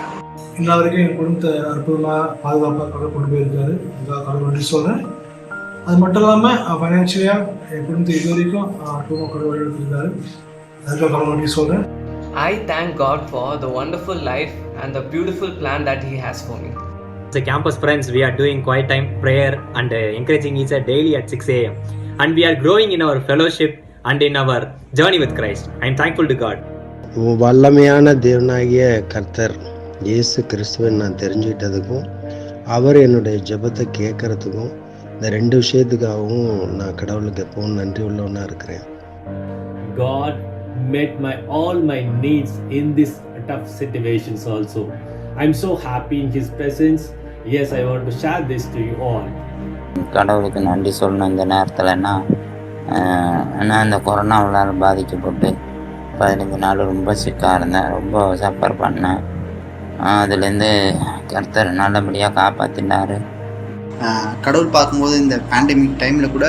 இன்ன வரைக்கும் என் குடும்பத்தை அற்புதமாக பாதுகாப்பாக கடவுள் கொண்டு போயிருக்காரு, அதுக்காக கடவுள் நன்றி சொல்கிறேன். அது மட்டும் இல்லாமல் ஃபைனான்ஷியலாக என் குடும்பத்தை இது வரைக்கும் அற்புதமாக கடவுள் எடுத்துருக்காரு, அதுக்காக கடவுள் நன்றி சொல்கிறேன். I thank God for the wonderful life and the beautiful plan that He has for me. As a campus friends, we are doing quiet time prayer and encouraging each other daily at 6 a.m. And we are growing in our fellowship and in our journey with Christ. I am thankful to God. வல்லமையான தேவனாகிய கர்த்தர் இயேசு கிறிஸ்துவை நான் தெரிஞ்சுக்கிட்டதுக்கும் அவர் என்னுடைய ஜெபத்தை கேட்கறதுக்கும் இந்த ரெண்டு விஷயத்துக்காகவும் நான் கடவுளுக்கு எப்பவும் நன்றி உள்ளவனா இருக்கிறேன். God met all my needs in this tough situations also. I'm so happy in His presence. Yes, I want to share this to you all. கடவுளுக்கு நன்றி சொல்லணும் இந்த நேரத்தில்னா, நான் இந்த கொரோனாவால் பாதிக்கப்பட்டு 15 நாள் ரொம்ப சிக்காக இருந்தேன், ரொம்ப சஃபர் பண்ணேன். அதுலேருந்து கர்த்தர் நல்லபடியாக காப்பாற்றினார். கடவுள் பார்க்கும்போது இந்த பேண்டமிக் டைமில் கூட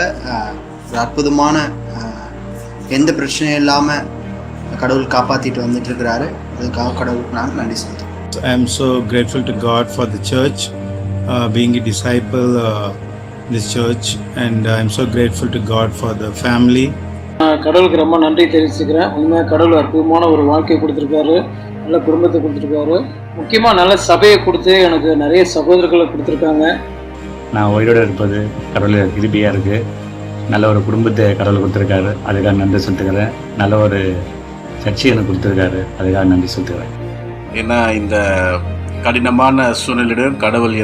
ஒரு அற்புதமான எந்த பிரச்சனையும் இல்லாமல் கடவுள் காப்பாற்றிட்டு வந்துட்டுருக்கிறாரு. அதுக்காக கடவுளுக்கு நான் நன்றி சொல்கிறேன். I am so grateful to God for the church, being a disciple in this church, and I am so grateful to God for the family. கடவுளுக்கு ரொம்ப நன்றி தெரிவிச்சுக்கிறேன். உண்மையாக கடவுள் அற்புதமான ஒரு வாழ்க்கையை கொடுத்துருக்காரு, நல்ல குடும்பத்தை கொடுத்துருக்காரு, முக்கியமாக நல்ல சபையை கொடுத்து எனக்கு நிறைய சகோதரர்களை கொடுத்துருக்காங்க. நான் உயிரோடு இருப்பது கடவுள் கிருபையாக இருக்குது. நல்ல ஒரு குடும்பத்தை கடவுள் கொடுத்துருக்காரு, அதுக்காக நன்றி செலுத்துக்கிறேன். நல்ல ஒரு சர்ச்சை எனக்கு கொடுத்துருக்காரு, அதுக்காக நன்றி செலுத்துக்கிறேன். ஏன்னா இந்த கடினமான சூழ்நிலையிலும் கடவுள்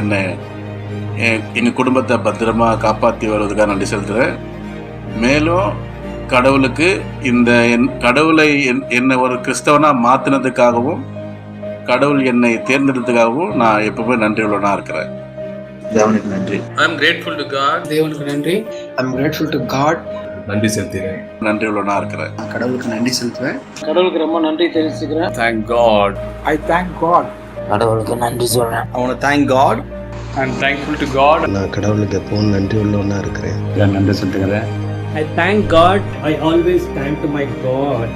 எங்கள் குடும்பத்தை பத்திரமா காப்பாற்றி வருவதுக்காக நன்றி செலுத்துகிறேன். மேலும் கடவுளுக்கு கடவுளை என்னை ஒரு கிறிஸ்தவனாக மாற்றினதுக்காகவும் கடவுள் என்னை தேர்ந்தெடுத்ததுக்காகவும் நான் எப்பவுமே நன்றி உள்ளவனாக இருக்கிறேன். தேவனுக்கு நன்றி. I am grateful to God. தேவனுக்கு நன்றி. I am grateful to God. நன்றி செலுத்துகிறேன். நன்றி உள்ளவனா இருக்கிறேன். கடவுளுக்கு நன்றி செலுத்துவேன். கடவுளுக்கு ரொம்ப நன்றி தெரிவிச்சுக்கிறேன். Thank God. I thank God. கடவுளுக்கு நன்றி சொல்கிறேன். I want to thank God. I am thankful to God. நான் கடவுளுக்கு எப்பவும் நன்றி உள்ளவனா இருக்கிறேன். நன்றி செலுத்துகிறேன். I thank God. I always thank to my God.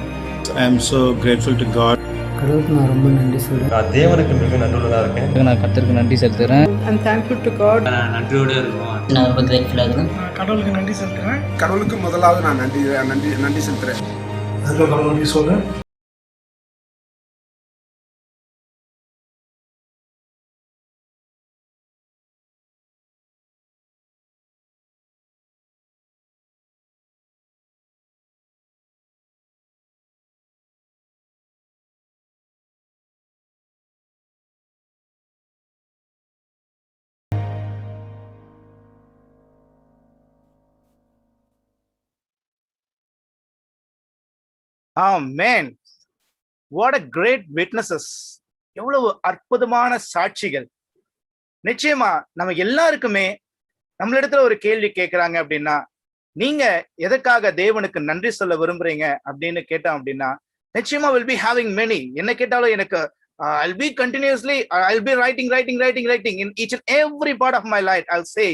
I am so grateful to God. கடவுளுக்கு நான் ரொம்ப நன்றி சொல்கிறேன். நான் தேவனுக்கு மிக நன்றியுள்ளதாக இருக்கேன். நான் கர்த்தருக்கு நன்றி செலுத்துகிறேன். I'm thankful to God. நான் நன்றியோடு இருக்கோம். நான் ரொம்ப கிரேட்ஃபுல்லாக இருக்கேன். கடவுளுக்கு நன்றி செலுத்துகிறேன். கடவுளுக்கு முதலாவது நான் நன்றி செலுத்துகிறேன். அதுக்காக கடவுள் நன்றி சொல்கிறேன். Amen. What a great witnesses. எவ்வளவு அற்புதமான சாட்சிகள். நிச்சயமா நம்ம எல்லாருக்குமே நம்மளிடத்துல ஒரு கேள்வி கேட்கிறாங்க அப்படின்னா, நீங்க எதற்காக தேவனுக்கு நன்றி சொல்ல விரும்புறீங்க அப்படின்னு கேட்டோம் அப்படின்னா, நிச்சயமா will be having many. என்ன கேட்டாலும் எனக்கு I'll be continuously I'll be writing in each and every part of my life. I'll say,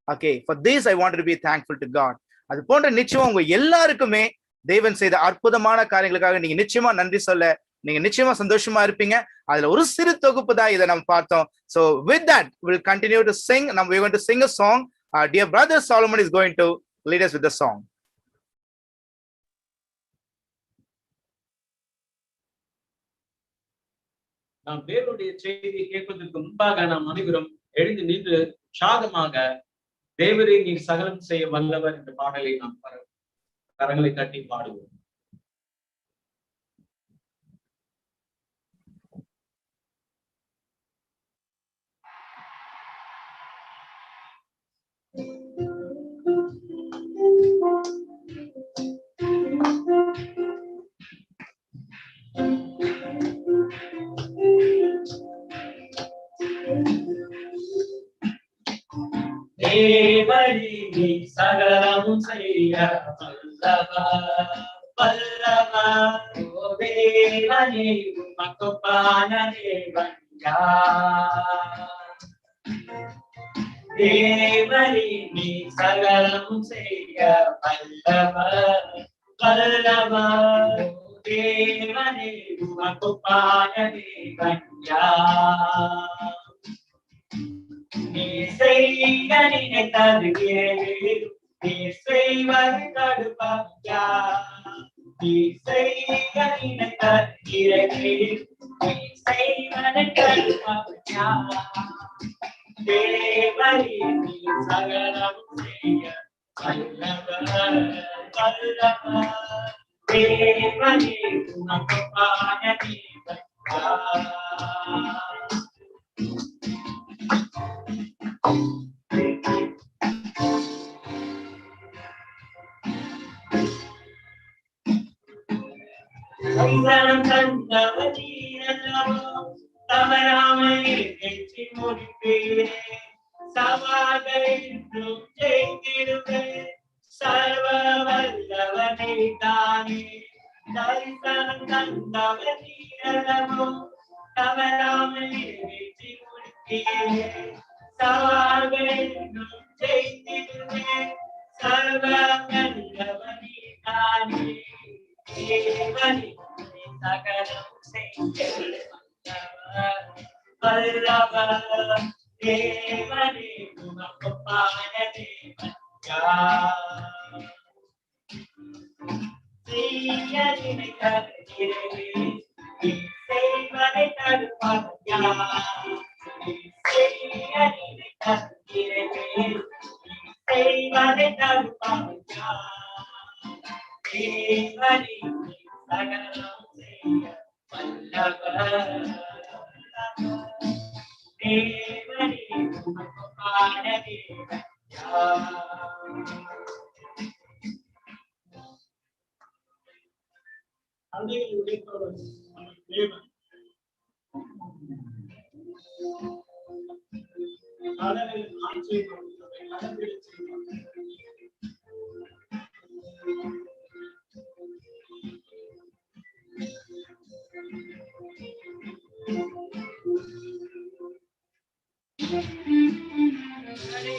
okay, for this I wanted to be thankful to God. அது போன்ற நிச்சயம் உங்க எல்லாருக்குமே தேவன் செய்த அற்புதமான காரியங்களுக்காக நீங்க நிச்சயமா நன்றி சொல்ல நீங்க நிச்சயமா சந்தோஷமா இருப்பீங்க. அதுல ஒரு சிறு தொகுப்பு தான் இதை நம்ம பார்த்தோம். So with that we'll continue to sing. Now we're going to sing a song. Our dear brother Solomon is going to lead us with the song. நாம் தேவனுடைய செய்தியை கேட்பதற்கு முன்பாக நாம் அனைவரும் எழுந்து நின்று சாதமாக தேவரே நீர் சகலம் செய்ய வல்லவர் என்ற பாடலை நாம் கரங்களை தட்டி பாடுவோம். தேவரே நீ சகலம் செய்ய வல்லவர் வல்லவர். ஓ தேவனே உமக்கொப்பான தேவன் யார்? தேவரே நீ சகலம் செய்ய வல்லவர் வல்லவர். தேவனே உமக்கொப்பான தேவன் யார்? நீ செய்ய நினைத்தது ஏது, நீ செய்வது தடுப்பாயா? நீ செய்ய நினைத்தது ஏது, நீ செய்வது தடுப்பாயா? தேவரே நீ சகலம் செய்ய வல்லவர் வல்லவர். தேவனே உமக்கொப்பான தேவன் யார்? சந்தனம் தந்தவதீரல்லவோ தவறாமல் வெற்றி முடிப்பேன். சவால்களும் ஜெயித்திடுவேன். சர்வ வல்லவனை தானே. தரிசனம் தந்தவதீரல்லவோ தவறாமல் வெற்றி முடிப்பேன். சவால்களும் ஜெயித்திடுவேன். சர்வ வல்லவனை தானே. தேவனே சகலம் செய்ய வல்லவர். தேவனே உமக்கொப்பான தேவன் யார்? செய்ய நினைத்தது நிறைவேறு, நீ செய்வதை தடுப்பாயா? நீ செய்ய நினைத்தது நிறைவேறு, நீ செய்வதை தடுப்பாயா? தேவனே சகலம் செய்ய வல்லவர். தேவனே உமக்கொப்பான தேவன் யார்? அன்னையில் உழைப்பவர் நமது தேவன். கடலில் ஆட்சியை கொடுத்தவை கடலில் செய்வார்.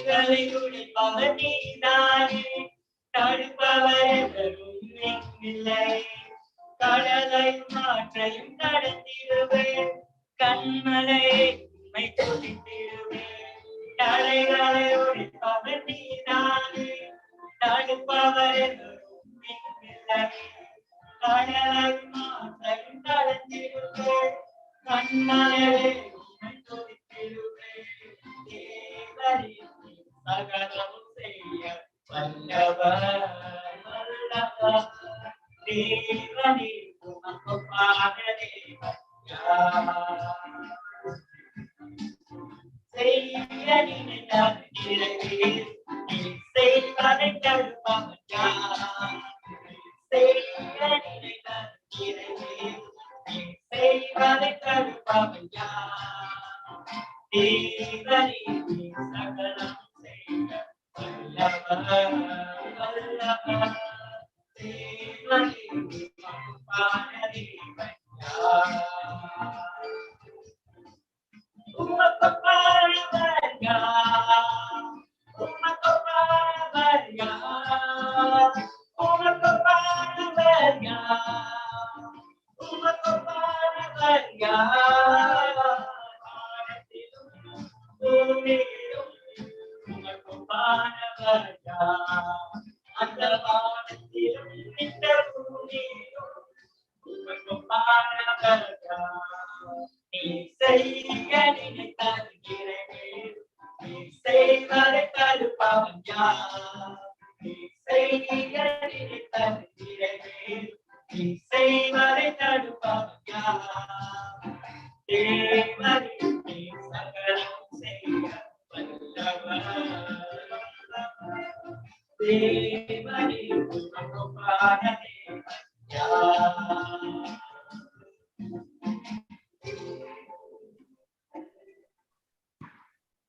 கடலை குடிப்பவர் நீதானே. தடுப்பவர் எவரும் இல்லை. கடலை மாற்றையும் நடத்திடுவேன். கண்மலையை உண்மை துடித்திடுவேன். தலைகளை ஒழிப்பவர் நீதானே. தடுப்பவர் எவரும் இல்லை. கடலை மாற்றையும் நடத்திடுவேன். கண்மலையை உண்மை துடித்திடுவேன். தேவரே சகலம் செய்ய வல்லவர் வல்லவர். தேவனே உமக்கொப்பான தேவன் யார்? செய்ய நினைத்தது நிறைவேறு, நீ செய்வதை தடுப்பவர் யார்? செய்ய நினைத்தது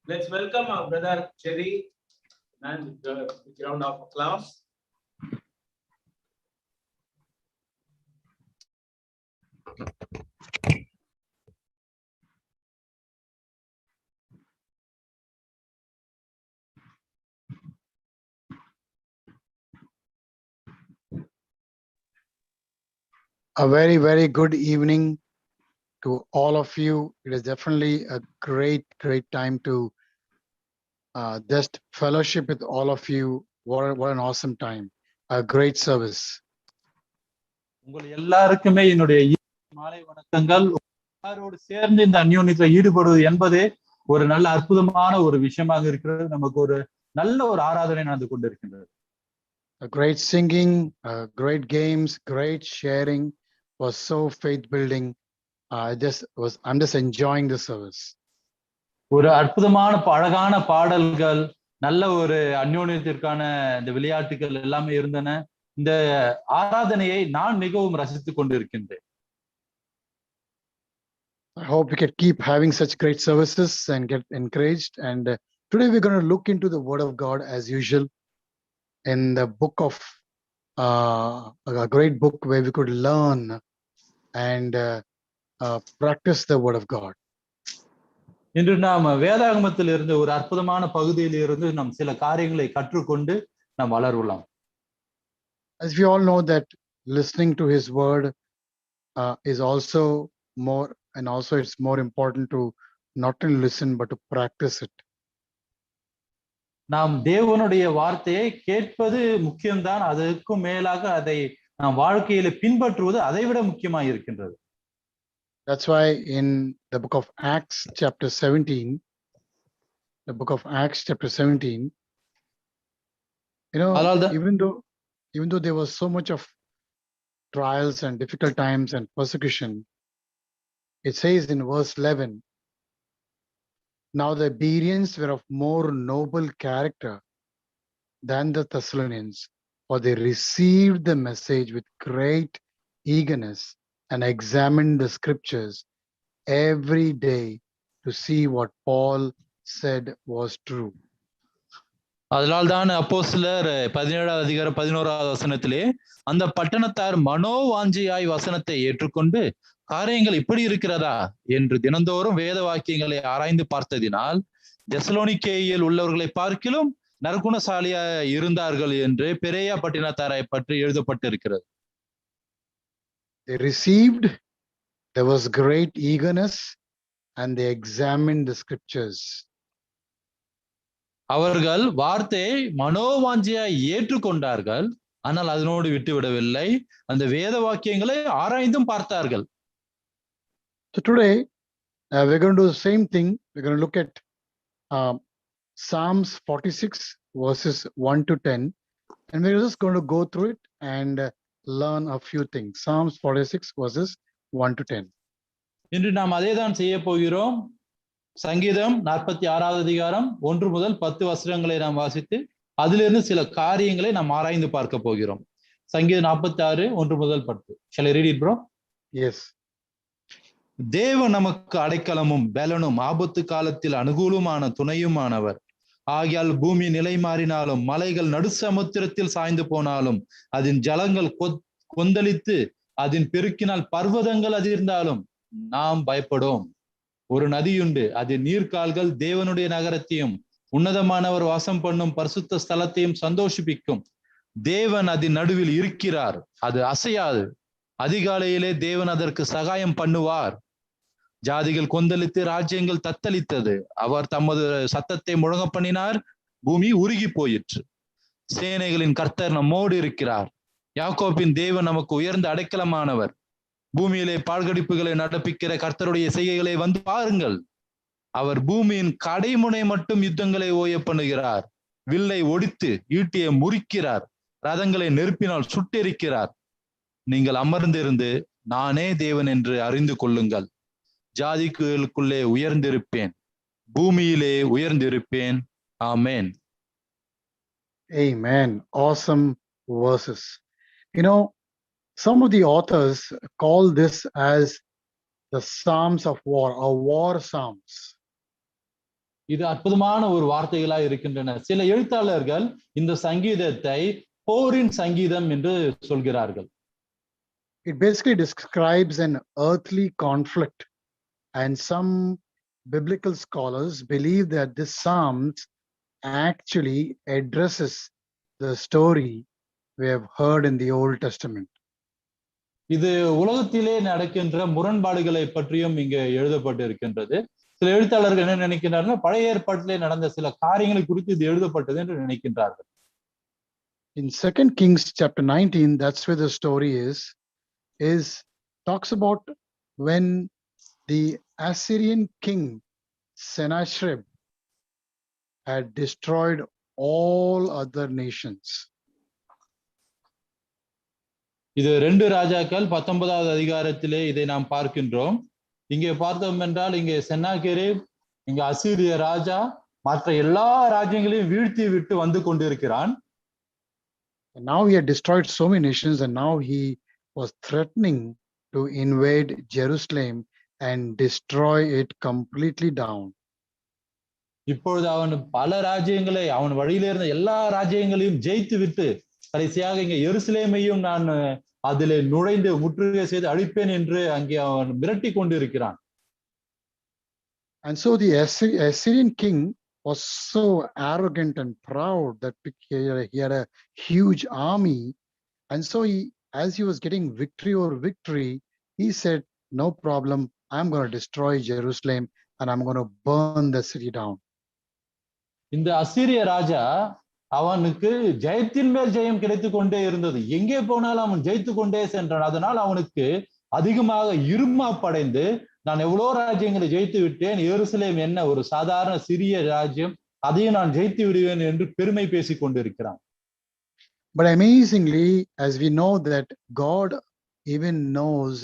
Let's welcome our brother Cherry and with a round of applause. A very, very good evening to all of you. It is definitely a great time to just fellowship with all of you. What an awesome time. A great service. உங்கள் எல்லாருக்குமே என்னுடைய மாலை வணக்கங்கள். எல்லாரோடு சேர்ந்து இந்த அந்யோன்யத்தில் ஈடுபடுவது என்பதே ஒரு நல்ல அற்புதமான ஒரு விஷயமாக இருக்கிறது. நமக்கு ஒரு நல்ல ஒரு ஆராதனை நடந்து கொண்டிருக்கின்றது. A great singing, great games, great sharing was so faith building. I'm just enjoying the service. ஒரு அற்புதமான அழகான பாடல்கள், நல்ல ஒரு அந்யோன்யத்திற்கான இந்த விளையாட்டுகள் எல்லாமே இருந்தன. இந்த ஆராதனையை நான் மிகவும் ரசித்துக் கொண்டிருக்கின்றேன். I hope we can keep having such great services and get encouraged. And today we're going to look into the Word of God as usual in the book of a great book where we could learn and practice the Word of God. இன்று நாம் வேதாகமத்தில் இருந்து ஒரு அற்புதமான பகுதியில் இருந்து நாம் சில காரியங்களை கற்றுக்கொண்டு நாம் வளரலாம். As we all know that listening to His Word is also more, and also it's more important to not only listen but to practice it. நாம் தேவனுடைய வார்த்தையை கேட்பது முக்கியம்தான், அதற்கும் மேலாக அதை நாம் வாழ்க்கையில பின்பற்றுவது அதைவிட முக்கியமாக இருக்கின்றது. That's why in the book of Acts chapter 17, you know, even though there was so much of trials and difficult times and persecution, it says in verse 11, now the Bereans were of more noble character than the Thessalonians, for they received the message with great eagerness and examined the scriptures every day to see what Paul said was true. அதனால்தான் அப்போஸ்தலர் 17வது அதிகாரம் 11வது வசனத்திலே அந்த பட்டணத்தார் மனோவாஞ்சியாய் வசனத்தை ஏற்றுக்கொண்டு காரியங்கள் இப்படி இருக்கிறதா என்று தினந்தோறும் வேத வாக்கியங்களை ஆராய்ந்து பார்த்ததினால் தெசலோனிக்கேயில் உள்ளவர்களை பார்க்கிலும் நற்குணசாலியா இருந்தார்கள் என்று பெரேயா பட்டினத்தாரை பற்றி எழுதப்பட்டிருக்கிறது. They received, there was great eagerness, and they examined the scriptures. அவர்கள் வார்த்தையை மனோவாஞ்சியாய் ஏற்றுக்கொண்டார்கள், ஆனால் அதனோடு விட்டுவிடவில்லை, அந்த வேத வாக்கியங்களை ஆராய்ந்தும் பார்த்தார்கள். So today we're going to do the same thing. We're going to look at Psalms 46 verses 1 to 10, and we're just going to go through it and learn a few things. Psalms 46 verses 1 to 10. இன்று நாம் அதே தான் செய்ய போகிறோம். சங்கீதம் 46வது அதிகாரம் 1 முதல் 10 வசனங்களை நாம் வாசித்து அதிலிருந்து சில காரியங்களை நாம் ஆராய்ந்து பார்க்க போகிறோம். சங்கீதம் 46 1 முதல் 10. Shall I read it, bro? Yes. தேவன் நமக்கு அடைக்கலமும் பலனும் ஆபத்து காலத்தில் அனுகூலமான துணையுமானவர். ஆகையால் பூமி நிலை மாறினாலும் மலைகள் நடுசமுத்திரத்தில் சாய்ந்து போனாலும் அதன் ஜலங்கள் கொந்தளித்து அதன் பெருக்கினால் பர்வதங்கள் அதிர்ந்தாலும் நாம் பயப்படும். ஒரு நதியுண்டு, அதன் நீர்க்கால்கள் தேவனுடைய நகரத்தையும் உன்னதமானவர் வாசம் பண்ணும் பரிசுத்த ஸ்தலத்தையும் சந்தோஷிப்பிக்கும். தேவன் அதன் நடுவில் இருக்கிறார், அது அசையாது. அதிகாலையிலே தேவன் அதற்கு சகாயம் பண்ணுவார். ஜாதிகள் கொந்தளித்து ராஜ்யங்கள் தத்தளித்தது. அவர் தமது சத்தத்தை முழங்க பண்ணினார், பூமி உருகி போயிற்று. சேனைகளின் கர்த்தர் நம்மோடு இருக்கிறார். யாக்கோபின் தேவன் நமக்கு உயர்ந்த அடைக்கலமானவர். பூமியிலே பாழ்கடிப்புகளை நடப்பிக்கிற கர்த்தருடைய செய்கைகளை வந்து பாருங்கள். அவர் பூமியின் கடைமுனை மட்டும் யுத்தங்களை ஓய பண்ணுகிறார். வில்லை ஒடித்து ஈட்டியை முறிக்கிறார். ரதங்களை நெருப்பினால் சுட்டெரிக்கிறார். நீங்கள் அமர்ந்திருந்து நானே தேவன் என்று அறிந்து கொள்ளுங்கள். ஜாதிகளுக்குள்ளே உயர்ந்திருப்பேன், பூமியிலே உயர்ந்திருப்பேன். ஆமென். Amen. Awesome verses. You know, some of the authors call this as the Psalms of War or War Psalms. இது அற்புதமான ஒரு வார்த்தைகளா இருக்கின்றன. சில எழுத்தாளர்கள் இந்த சங்கீதத்தை போரின் சங்கீதம் என்று சொல்கிறார்கள். It basically describes an earthly conflict, and some biblical scholars believe that this Psalms actually addresses the story we have heard in the Old Testament. இது உலகத்திலே நடக்கின்ற முரண்பாடுகளை பற்றியும் இங்கே எழுதப்பட்டு இருக்கின்றது. சில எழுத்தாளர்கள் என்ன நினைக்கின்றார்கள், பழைய ஏற்பாட்டிலே நடந்த சில காரியங்களை குறித்து இது எழுதப்பட்டது என்று நினைக்கின்றார்கள். In 2 Kings chapter 19, that's where the story is talks about when the Assyrian king Sennacherib had destroyed all other nations. இது 2 ராஜாக்கள் 19வது அதிகாரத்திலே இதை நாம் பார்க்கின்றோம். இங்கே பார்த்தோம் என்றால் இங்கே சென்னாகெரிப், இங்கே அசீரிய ராஜா மற்ற எல்லா ராஜ்யங்களையும் வீழ்த்தி விட்டு வந்து கொண்டிருக்கிறான். And now he had destroyed so many nations, and now he was threatening to invade Jerusalem and destroy it completely down. இப்பொழுது அவன் பல ராஜ்யங்களை, அவன் வழியில இருந்த எல்லா ராஜ்யங்களையும் ஜெயித்து விட்டு கடைசியாக இங்கே எருசலேமையும் நான் அதிலே நுழைந்து முற்றுகை செய்து அழிப்பேன் என்று அங்கே அவன் மிரட்டி கொண்டிருக்கிறான். And so the Assyrian king was so arrogant and proud that he had a huge army, and so as he was getting victory over victory, he said, no problem, I'm going to destroy Jerusalem and I'm going to burn the city down. இந்த அசீரிய ராஜா அவனுக்கு ஜெயத்தின் மேல் ஜெயம் கிடைத்து கொண்டே இருந்தது. எங்கே போனாலும் அவன் ஜெயித்து கொண்டே சென்றான். அதனால் அவனுக்கு அதிகமாக இருமாப்படைந்து, நான் எவ்வளோ ராஜ்யங்களை ஜெயித்து விட்டேன், எருசலேம் என்ன ஒரு சாதாரண சிறிய ராஜ்யம், அதையும் நான் ஜெயித்து விடுவேன் என்று பெருமை பேசிக் கொண்டிருக்கிறான். But amazingly, as we know that God even knows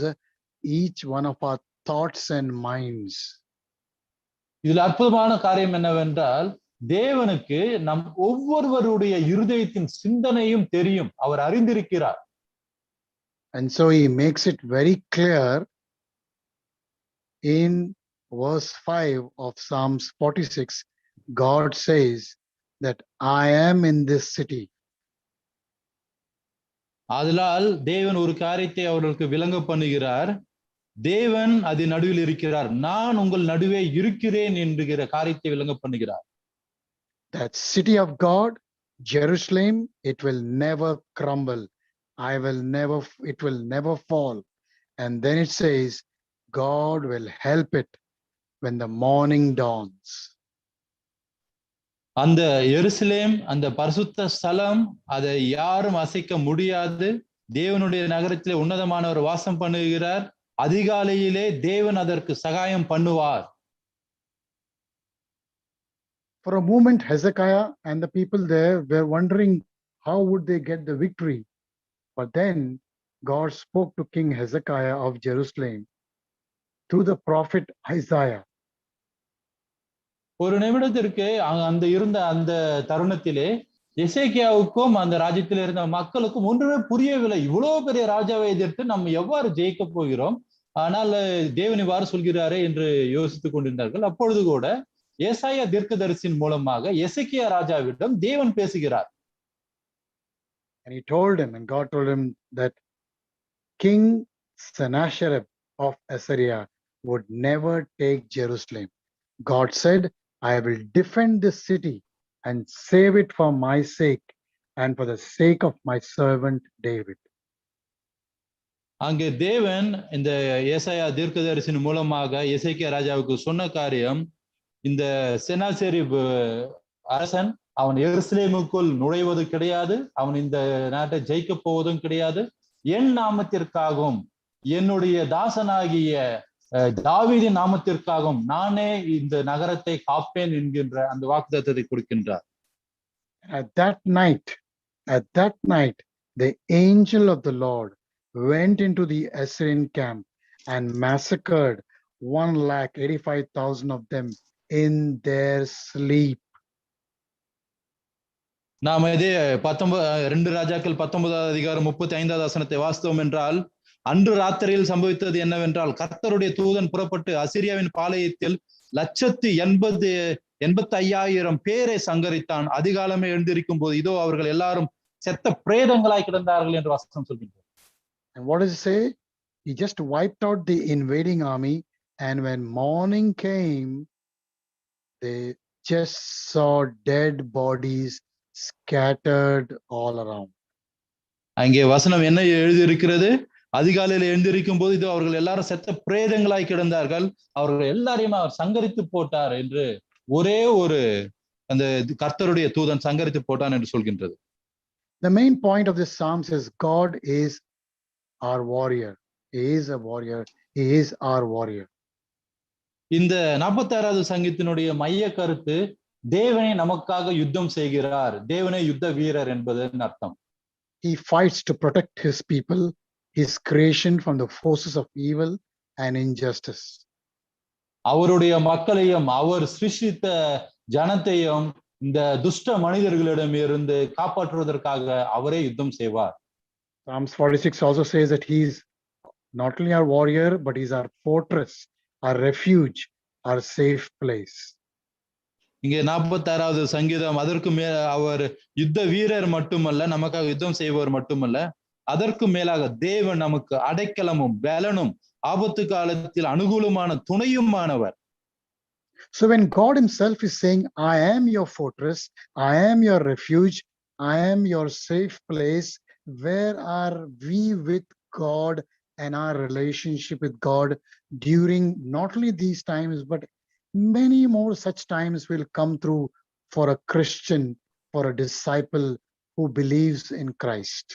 each one of our thoughts and minds. இதில் அற்புதமான காரியம் என்னவென்றால், தேவனுக்கு நம் ஒவ்வொருவருடைய இருதயத்தின் சிந்தனையும் தெரியும், அவர் அறிந்திருக்கிறார். And so he makes it very clear in verse 5 of Psalms 46. God says that I am in this city. அதனால் தேவன் ஒரு காரியத்தை அவர்களுக்கு விளங்க பண்ணுகிறார். தேவன் அது நடுவில் இருக்கிறார், நான் உங்கள் நடுவே இருக்கிறேன் என்கிற காரியத்தை விளங்க பண்ணுகிறார். That city of God, Jerusalem, it will never crumble. It will never fall. And then it says, God will help it when the morning dawns. அந்த எருசலேம், அந்த பரிசுத்த ஸ்தலம், அதை யாரும் அசைக்க முடியாது. தேவனுடைய நகரத்திலே உன்னதமானவர் வாசம் பண்ணுகிறார். அதிகாலையிலே தேவன் அதற்கு சகாயம் பண்ணுவார். For a moment, Hezekiah and the people there were wondering how would they get the victory. But then God spoke to King Hezekiah of Jerusalem through the prophet Isaiah. ஒரு நிமிடத்திற்கு அந்த இருந்த அந்த தருணத்திலே எசேக்கியாவுக்கும் அந்த ராஜ்யத்தில் இருந்த மக்களுக்கும் ஒன்றுமே புரியவில்லை. இவ்வளவு பெரிய ராஜாவை எதிர்த்து நம்ம எவ்வாறு ஜெயிக்க போகிறோம், ஆனால் தேவன் இவ்வாறு சொல்கிறாரே என்று யோசித்துக் கொண்டிருந்தார்கள். அப்பொழுது கூட ஏசாயா தீர்க்கதரிசியின் மூலமாக எசேக்கியா ராஜாவிடம் தேவன் பேசுகிறார். And he told him, and God told him that King Sennacherib of Assyria would never take Jerusalem. God said, I will defend this city and save it for my sake and for the sake of my servant David. அங்கே தேவன் இந்த ஏசாயா தீர்க்கதரிசியின் மூலமாக எசேக்கியா ராஜாவுக்கு சொன்ன காரியம், இந்த செனாசெரிப் அரசன் அவன் எருசலேமுக்குள் நுழைவது கிடையாது, அவன் இந்த நாட்டை ஜெயிக்க போவதும் கிடையாது, என் நாமத்திற்காகவும் என்னுடைய தாசனாகிய தாவீதின் நாமத்திற்காகவும் நானே இந்த நகரத்தை காப்பேன் என்கின்ற அந்த வாக்குத்தத்தத்தை கொடுக்கின்றார். At that night, the angel of the Lord went into the Assyrian camp and massacred 185,000 of them in their sleep. நாம் இதே 2 ராஜாக்கள் 19வது அதிகாரம் 35வது வசனத்தை வாசித்தோம் என்றால், அன்று ராத்திரியில் சம்பவித்தது என்னவென்றால், கர்த்தருடைய தூதன் புறப்பட்டு அசிரியாவின் பாளையத்தில் 185,000 பேரை சங்கரித்தான். அதிகாலமே எழுந்திருக்கும் போது இதோ அவர்கள் எல்லாரும் செத்த பிரேதங்களாய் கிடந்தார்கள் என்று வசனம் சொல்கின்றார். And what does it say? He just wiped out the invading army, and when morning came, they just saw dead bodies scattered all around. அங்கே வசனம் என்ன எழுதியிருக்கிறது? அதிகாலையில் எழுந்திருக்கும் போது இதோ அவர்கள் எல்லாரும் செத்த பிரேதங்களாய் கிடந்தார்கள், அவர்கள் எல்லாரையும் அவர் சங்கரித்து போட்டார் என்று ஒரே ஒரு அந்த கர்த்தருடைய தூதன் சங்கரித்து போட்டான் என்று சொல்கின்றது. The main point of this Psalms is God is our warrior. He is a warrior. He is our warrior. இந்த 46வது சங்கீதத்தினுடைய மைய கருத்து, தேவனே நமக்காக யுத்தம் செய்கிறார், தேவனே யுத்த வீரர் என்பதன் அர்த்தம். He fights to protect his people, his creation from the forces of evil and injustice. அவருடைய மக்களையும் அவர் சிருஷ்டித்த ஜனத்தையும் இந்த துஷ்ட மனிதர்களிடம் இருந்து காப்பாற்றுவதற்காக அவரே யுத்தம் செய்வார். Psalms 46 also says that he is not only our warrior, but he's our fortress, our refuge, our safe place. இங்கே 46வது சங்கீதம் அதற்கு மேல அவர் யுத்த வீரர் மட்டுமல்ல, நமக்காக யுத்தம் செய்பவர் மட்டுமல்ல, அதற்கு மேலாக தேவன் நமக்கு அடைக்கலமும் பலனும் ஆபத்து காலத்தில் அனுகூலமான துணையுமானவர். So when God himself is saying, I am your fortress, I am your refuge, I am your safe place, where are we with God and our relationship with God during not only these times, but many more such times will come through for a Christian, for a disciple who believes in Christ.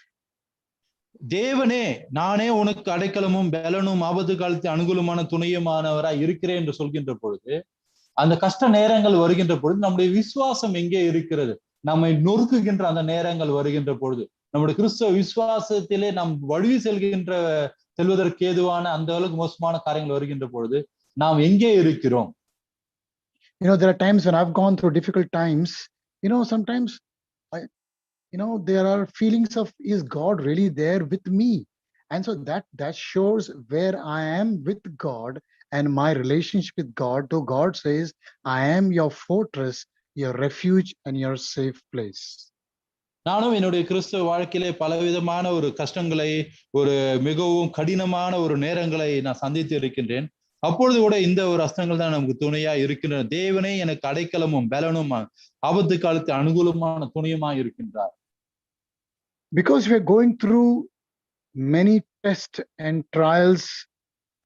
தேவனே நானே உனக்கு அடைக்கலமும் பலனும் ஆபத்து காலத்தில் அனுகூலமான துணையுமானவராய் இருக்கிறேன் என்று சொல்கின்ற பொழுது, அந்த கஷ்ட நேரங்கள் வருகின்ற பொழுது நம்முடைய விசுவாசம் எங்கே இருக்கிறது? நம்மை நொறுக்குகின்ற அந்த நேரங்கள் வருகின்ற பொழுது, நம்முடைய கிறிஸ்தவ விசுவாசத்திலே நாம் வழுவி செல்வதற்கு ஏதுவான அந்த அளவுக்கு மோசமான காரியங்கள் வருகின்ற பொழுது நாம் எங்கே இருக்கிறோம்? There are times when I've gone through difficult times, sometimes there are feelings of, is God really there with me? And so that shows where I am with God and my relationship with God. So God says, I am your fortress, your refuge and your safe place. நானும் என்னுடைய கிறிஸ்தவ வாழ்க்கையிலே பலவிதமான ஒரு கஷ்டங்களை, ஒரு மிகவும் கடினமான ஒரு நேரங்களை நான் சந்தித்து இருக்கின்றேன். அப்பொழுது கூட இந்த ஒரு அஸ்திரங்கள் தான் நமக்கு துணையா இருக்கின்றன. தேவனே எனக்கு அடைக்கலமும் பலனும் ஆபத்து காலத்தில் அனுகூலமான துணையுமா இருக்கின்றார். Because we are going through many tests and trials,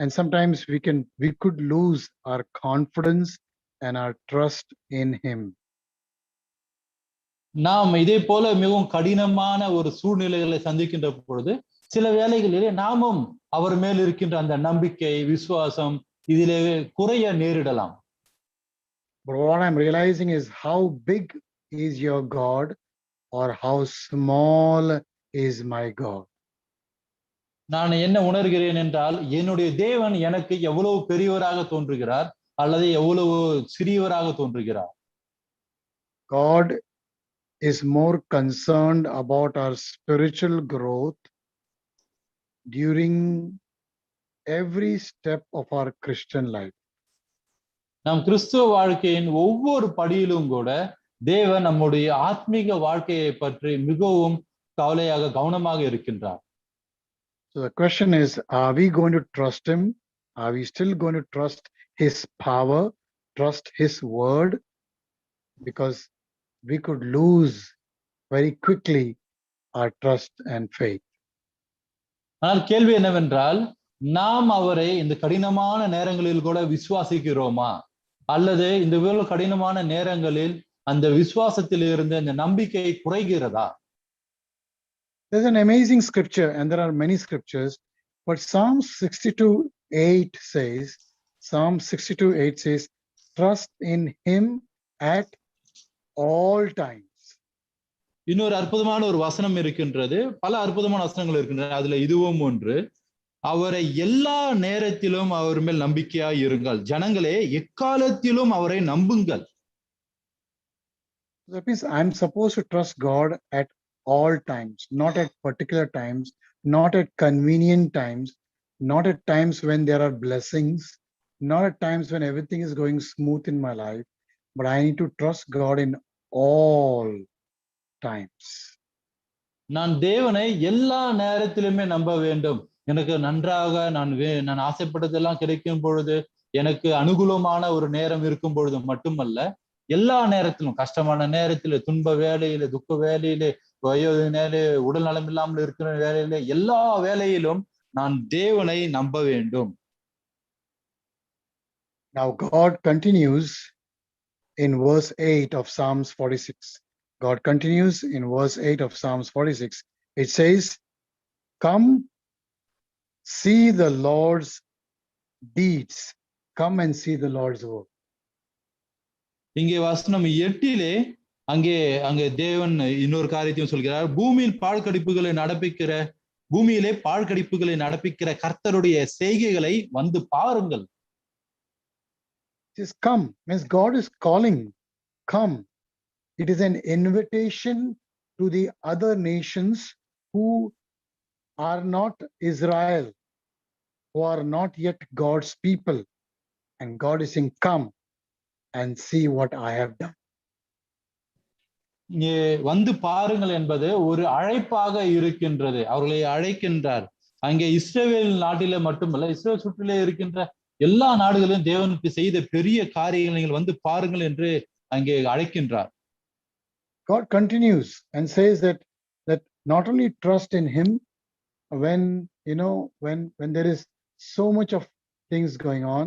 and sometimes we could lose our confidence and our trust in him. நாம் இதே போல மிகவும் கடினமான ஒரு சூழ்நிலைகளை சந்திக்கின்ற பொழுது சில வேளைகளிலே நாமும் அவர் மேல் இருக்கின்ற அந்த நம்பிக்கை, விசுவாசம் இதிலே குறைய நேரிடலாம். But what I'm realizing is how big is your God or how small is my God. நான் என்ன உணர்கிறேன் என்றால், என்னுடைய தேவன் எனக்கு எவ்வளவு பெரியவராக தோன்றுகிறார் அல்லது எவ்வளவு சிறியவராக தோன்றுகிறார். God is more concerned about our spiritual growth during every step of our Christian life. நம் கிறிஸ்துவ வாழ்க்கையின் ஒவ்வொரு படியிலும் கூட தேவன் நம்முடைய ஆத்மீக வாழ்க்கையை பற்றி மிகவும் கவனமாக இருக்கின்றார். So the question is, are we going to trust him? Are we still going to trust his power, trust his word? Because we could lose very quickly our trust and faith. ஆனால் கேள்வி என்னவென்றால், நாம் அவரை இந்த கடினமான நேரங்களில் கூட விசுவாசிக்கிறோமா, அல்லது இந்த கடினமான நேரங்களில் அந்த விசுவாசத்தில் இருந்து அந்த நம்பிக்கை குறைகிறதா? There's an amazing scripture, and there are many scriptures, but Psalm 62:8 says, trust in him at all times. இன்னொரு அற்புதமான ஒரு வசனம் இருக்கின்றது, பல அற்புதமான வசனங்கள் இருக்கின்றன, அதுல இதுவும் ஒன்று. அவரை எல்லா நேரத்திலும் அவர் மேல் நம்பிக்கையாய் இருங்கள், ஜனங்களே எக்காலத்திலும் அவரை நம்புங்கள். That means I'm supposed to trust God at all times, not at particular times, not at convenient times, not at times when there are blessings, not at times when everything is going smooth in my life, but I need to trust God in all times. நான் தேவனை எல்லா நேரத்திலுமே நம்ப வேண்டும். எனக்கு நன்றாக நான் ஆசைப்பட்டதெல்லாம் கிடைக்கும் பொழுது, எனக்கு அனுகூலமான ஒரு நேரம் இருக்கும் பொழுது மட்டுமல்ல, எல்லா நேரத்திலும், கஷ்டமான நேரத்திலே, துன்ப வேலையிலே, துக்க வேலையிலே, வயோதினாலே, உடல் நலம் இல்லாமல் இருக்கிற வேலையிலே, எல்லா வேலையிலும் நான் தேவனை நம்ப வேண்டும். Now God continues in verse 8 of Psalms 46. God continues in verse 8 of Psalms 46. It says, come see the Lord's deeds. Come and see the Lord's work. இங்கே வசனம் 8 அங்கே தேவன் இன்னொரு காரியத்தையும் சொல்கிறார். பூமியிலே பாழ்கடிப்புகளை நடப்பிக்கிற கர்த்தருடைய செய்கைகளை வந்து பாருங்கள். Just come, means God is calling. Come. It is an invitation to the other nations who are not Israel, who are not yet God's people. And God is saying, come and see what I have done. வந்து பாருங்கள் என்பது ஒரு அழைப்பாக இருக்கின்றது. அவர்களை அழைக்கின்றார். அங்கே இஸ்ரவேல் நாட்டிலே மட்டுமல்ல, இஸ்ரவேல் சுற்றிலே இருக்கின்ற எல்லா நாடுகளிலும் தேவனுக்கு செய்த பெரிய காரியங்களை நீங்கள் வந்து பாருங்கள் என்று அங்கே அழைக்கின்றார். God continues and says that not only trust in him when there is so much of things going on,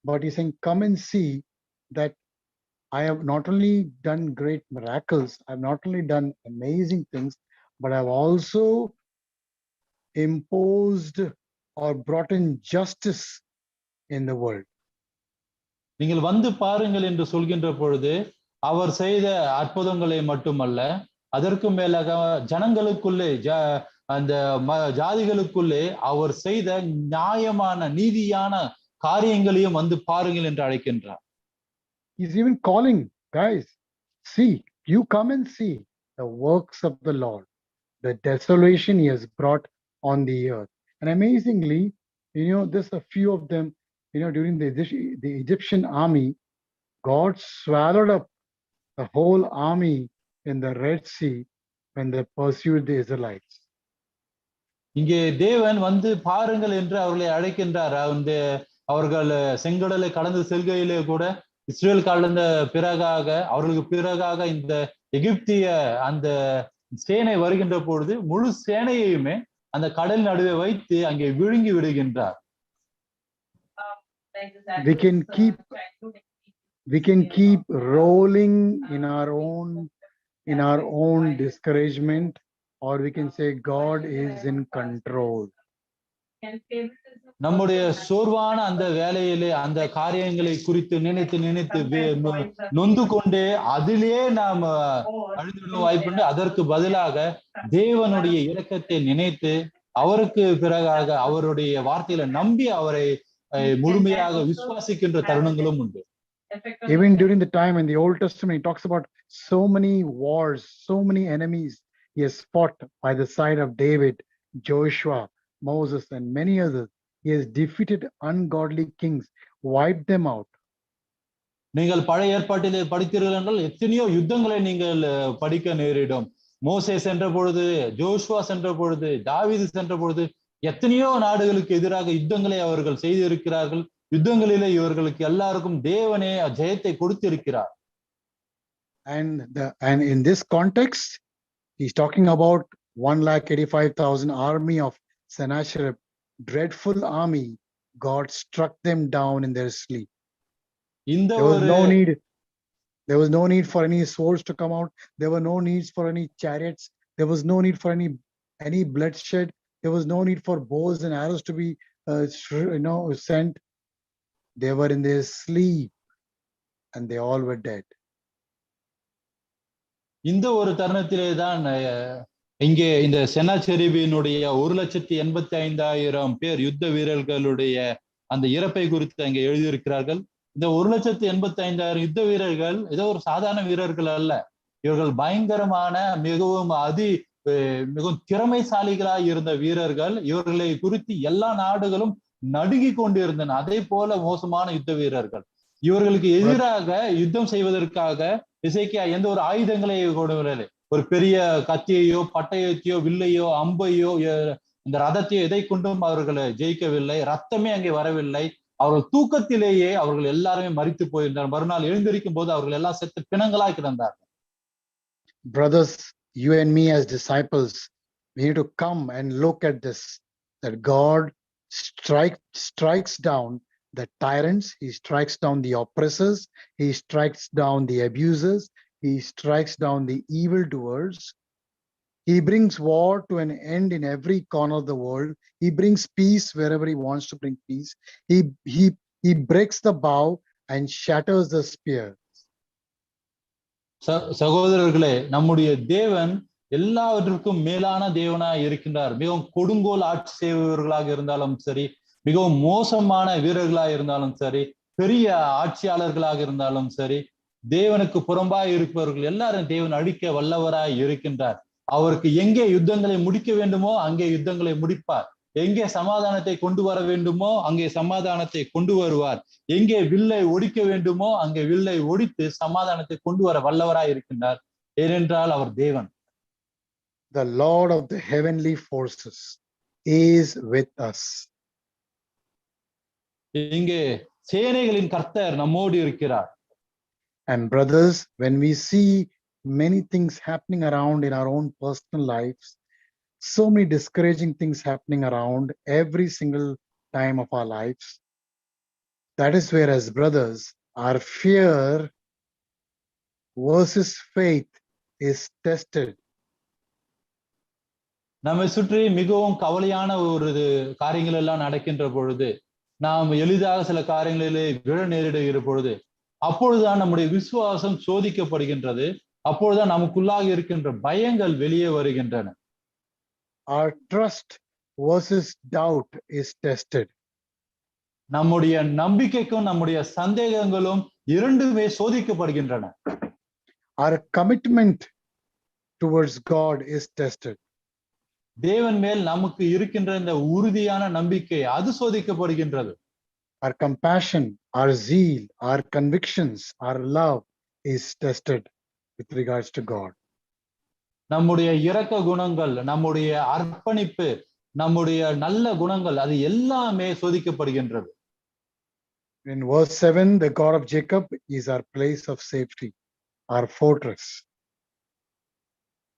but he's saying, come and see that I have not only done great miracles, I've not only done amazing things, but I've also imposed or brought in justice in the world. நீங்கள் வந்து பாருங்கள் என்று சொல்கின்ற பொழுது, அவர் செய்த அற்புதங்களை மட்டுமல்ல, அதற்கு மேலாக ஜனங்களுக்குள்ளே, அந்த ஜாதிகளுக்குள்ளே அவர் செய்த நியாயமான நீதியான காரியங்களையும் வந்து பாருங்கள் என்று அழைக்கின்றார். He's even calling, guys, see, you come and see the works of the Lord, the desolation he has brought on the earth. And amazingly, there's a few of them, during the Egyptian army, God swallowed up the whole army in the Red Sea when they pursued the Israelites. இங்கே தேவன் வந்து பாருங்கள் என்று அவர்களை அழைக்கின்றார். அவர்கள் செங்கடலை கடந்து செல்கையிலே கூட இஸ்ரேல் கடந்த பிறகாக, அவர்களுக்கு பிறகாக இந்த எகிப்திய அந்த சேனை வருகின்ற பொழுது முழு சேனையுமே அந்த கடல் நடுவே வைத்து அங்கே விழுங்கி விடுகின்றார். We can keep rolling in our own discouragement, or we can say God is in control. நம்முடைய சோர்வான அந்த வேலையிலே அந்த காரியங்களை குறித்து நினைத்து நொந்து கொண்டே அதிலே நாம் அழிந்துவிடும் வாய்ப்புண்டு. அதற்கு பதிலாக தேவனுடைய இரக்கத்தை நினைத்து அவருக்கு பிறகாக அவருடைய வார்த்தையில நம்பி அவரை முழுமையாக விசுவாசிக்கின்ற தருணங்களும் உண்டு. Even during the time in the Old Testament, he talks about so many wars, so many enemies he has fought by the side of David, Joshua, Moses, and many others. He has defeated ungodly kings, wiped them out. நீங்கள் பழைய ஏற்பாட்டிலே படித்தீர்கள் என்றால் எத்தனையோ யுத்தங்களை நீங்கள் படிக்க நேரிடும். மோசே சென்ற பொழுது, ஜோஷுவா சென்ற பொழுது, தாவீது சென்ற பொழுது எத்தனையோ நாடுகளுக்கு எதிராக யுத்தங்களை அவர்கள் செய்திருக்கிறார்கள். யுத்தங்களிலே இவர்களுக்கு எல்லாருக்கும் தேவனே ஜெயத்தை கொடுத்திருக்கிறார். And in this context, he's talking about 1,85,000 army of Sennacherib, dreadful army. God struck them down in their sleep. There was no need for any swords to come out. There were no needs for any chariots. There was no need for any bloodshed. There was no need for bows and arrows to be sent. They were in their sleep and they all were dead. இந்த ஒரு தருணத்திலே தான் இங்கே இந்த செனாச்செரிபினுடைய 1,85,000 பேர் யுத்த வீரர்களுடைய அந்த இறப்பை குறித்து அங்கே எழுதியிருக்கிறார்கள். இந்த 1,85,000 யுத்த வீரர்கள் ஏதோ ஒரு சாதாரண வீரர்கள் அல்ல. இவர்கள் பயங்கரமான மிகவும் திறமைசாலிகளாய் இருந்த வீரர்கள். இவர்களை குறித்து எல்லா நாடுகளும் நடுங்கி கொண்டிருந்தன. அதே போல மோசமான யுத்த வீரர்கள். இவர்களுக்கு எதிராக யுத்தம் செய்வதற்காக எசேக்கியா எந்த ஒரு ஆயுதங்களை கொடுக்கவில்லை. ஒரு பெரிய கத்தியையோ பட்டயத்தையோ வில்லையோ அம்பையோ இந்த ரதத்தையோ எதை கொண்டும் அவர்களை ஜெயிக்கவில்லை. ரத்தமே அங்கே வரவில்லை. அவர்கள் தூக்கத்திலேயே அவர்கள் எல்லாருமே மரித்து போயிருந்தார். மறுநாள் எழுந்திருக்கும் போது அவர்கள் எல்லாம் செத்து பிணங்களாய் கிடந்தார்கள். Brothers, you and me as disciples, we need to come and look at this, that God strikes down the tyrants, he strikes down the oppressors, he strikes down the abusers, he strikes down the evildoers. He brings war to an end in every corner of the world. He brings peace wherever he wants to bring peace. He breaks the bow and shatters the spear. சகோதரர்களே, நம்முடைய தேவன் எல்லாவற்றுக்கும் மேலான தேவனாய் இருக்கின்றார். மிகவும் கொடுங்கோல் ஆட்சி செய்பவர்களாக இருந்தாலும் சரி, மிகவும் மோசமான வீரர்களாக இருந்தாலும் சரி, பெரிய ஆட்சியாளர்களாக இருந்தாலும் சரி, தேவனுக்கு புறம்பாய் இருப்பவர்கள் எல்லாரும் தேவன் அழிக்க வல்லவராய் இருக்கின்றார். அவருக்கு எங்கே யுத்தங்களை முடிக்க வேண்டுமோ அங்கே யுத்தங்களை முடிப்பார். எங்கே சமாதானத்தை கொண்டு வர வேண்டுமோ அங்கே சமாதானத்தை கொண்டு வருவார். எங்கே வில்லை ஒடிக்க வேண்டுமோ அங்கே வில்லை ஒடித்து சமாதானத்தை கொண்டு வர வல்லவராய் இருக்கின்றார். ஏனென்றால் அவர் தேவன். The Lord of the heavenly forces is with us. இங்கே சேனைகளின் கர்த்தர் நம்மோடு இருக்கிறார். And brothers, when we see many things happening around in our own personal lives, so many discouraging things happening around every single time of our lives, that is where, as brothers, our fear versus faith is tested. நம்மை சுற்றி மிகவும் கவலையான ஒரு காரியங்கள் எல்லாம் நடக்கின்ற பொழுது, நாம் எளிதாக சில காரியங்களிலே விழ நேரிடுகிற பொழுது, அப்பொழுதுதான் நம்முடைய விசுவாசம் சோதிக்கப்படுகின்றது. அப்பொழுதுதான் நமக்குள்ளாக இருக்கின்ற பயங்கள் வெளியே வருகின்றன. Our trust versus doubt is tested. நம்முடைய நம்பிக்கைக்கும் நம்முடைய சந்தேகங்களும் இரண்டுமே சோதிக்கப்படுகின்றன. Our commitment towards God is tested. தேவன் மேல் நமக்கு இருக்கின்ற இந்த உறுதியான நம்பிக்கை அது சோதிக்கப்படுகின்றது. Our compassion, our zeal, our convictions, our love is tested with regards to God. நம்முடைய இரக்க குணங்கள், நம்முடைய அர்ப்பணிப்பு, நம்முடைய நல்ல குணங்கள் அது எல்லாமே சோதிக்கப்படுகின்றது. In verse 7, the God of Jacob is our place of safety, our fortress.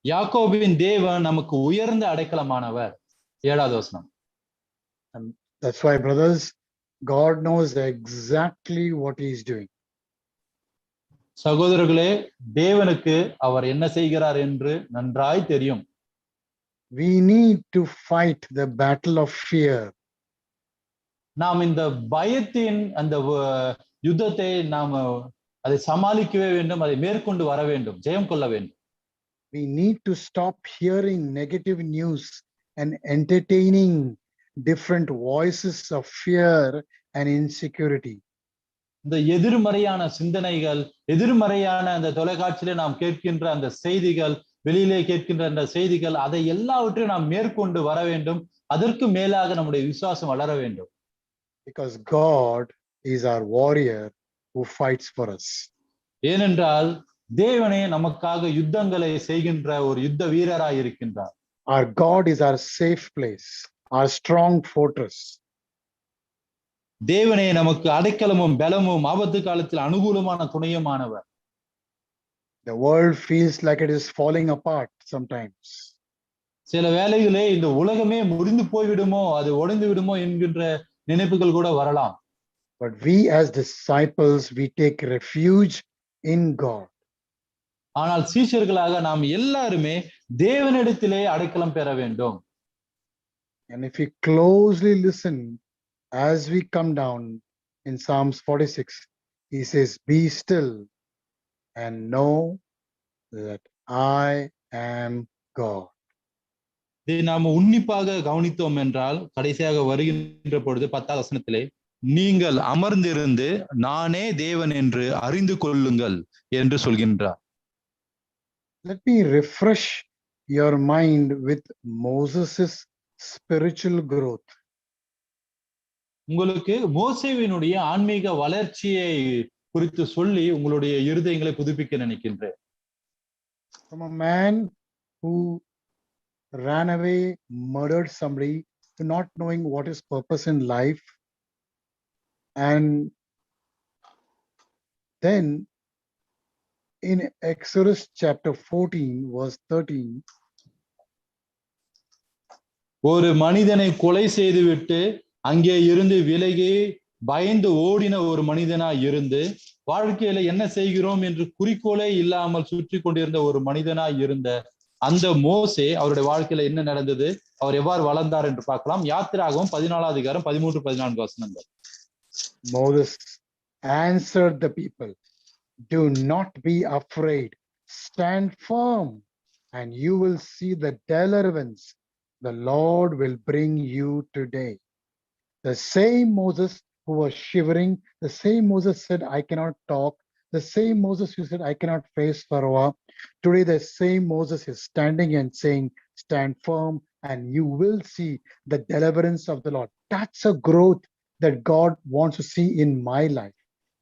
யாக்கோபின் தேவன் நமக்கு உயர்ந்த அடைக்கலமானவர். 7வது வசனம். And that's why, brothers, God knows exactly what he is doing. சகோதரர்களே, தேவனுக்கு அவர் என்ன செய்கிறார் என்று நன்றாய் தெரியும். We need to fight the battle of fear. நாம் இந்த பயத்தின் அந்த யுத்தத்தை நாம் அதை சமாளிக்கவே வேண்டும், அதை மேற்கொண்டு வர வேண்டும், ஜெயம் கொள்ள வேண்டும். We need to stop hearing negative news and entertaining different voices of fear and insecurity. இந்த எதிர்மறையான சிந்தனைகள், எதிர்மறையான அந்த தொலைக்காட்சியிலே நாம் கேட்கின்ற அந்த செய்திகள், வெளியிலே கேட்கின்ற அந்த செய்திகள், அதை எல்லாவற்றையும் நாம் மேற்கொண்டு வர வேண்டும். அதற்கு மேலாக நம்முடைய விசுவாசம் வளர வேண்டும். Because God is our warrior who fights for us. ஏனென்றால் தேவனே நமக்காக யுத்தங்களை செய்கின்ற ஒரு யுத்த வீரராய் இருக்கின்றார். Our God is our safe place, our strong fortress. தேவனே நமக்கு அடைக்கலமும் பலமும் ஆபத்து காலத்தில் அனுகூலமான துணையுமானவர். The world feels like it is falling apart sometimes. சில வேளைகளே இந்த உலகமே முடிந்து போய்விடுமோ, அது உடைந்து விடுமோ என்கின்ற நினைப்புகள் கூட வரலாம். But we as disciples, we take refuge in God. ஆனால் சீஷர்களாக நாம் எல்லாருமே தேவனிடத்திலே அடைக்கலம் பெற வேண்டும். And if we closely listen as we come down in Psalms 46, he says, "Be still and know that I am God." இதை நாம் உன்னிப்பாக கவனித்தோம் என்றால் கடைசியாக வருகின்ற பொழுது 10ஆம் வசனத்திலே, நீங்கள் அமர்ந்திருந்து நானே தேவன் என்று அறிந்து கொள்ளுங்கள் என்று சொல்கின்றார். Let me refresh your mind with Moses' spiritual growth. உங்களுக்கு மோசேவினுடைய ஆன்மீக வளர்ச்சியை குறித்து சொல்லி உங்களுடைய இருதயங்களை புதுப்பிக்க நினைக்கின்றேன். From a man who ran away, murdered somebody, to not knowing what is purpose in life, and then in Exodus chapter 14 verse 13, ஒரு மனிதனை கொலை செய்துவிட்டு அங்கே இருந்து விலகி பயந்து ஓடின ஒரு மனிதனாய் இருந்து வாழ்க்கையில என்ன செய்கிறோம் என்று குறிக்கோளே இல்லாமல் சுற்றி கொண்டிருந்த ஒரு மனிதனாய் இருந்த அந்த மோசே அவருடைய வாழ்க்கையில என்ன நடந்தது, அவர் எவ்வாறு வளர்ந்தார் என்று பார்க்கலாம். யாத்திராகமம் 14ஆம் அதிகாரம் 13-14 வசனங்கள். Moses answered the people, "Do not be afraid, stand firm, and you will see the deliverance the Lord will bring you today." The same Moses who was shivering, the same Moses said, "I cannot talk," the same Moses who said, "I cannot face Pharaoh," today the same Moses is standing and saying, "Stand firm and you will see the deliverance of the Lord." That's a growth that God wants to see in my life.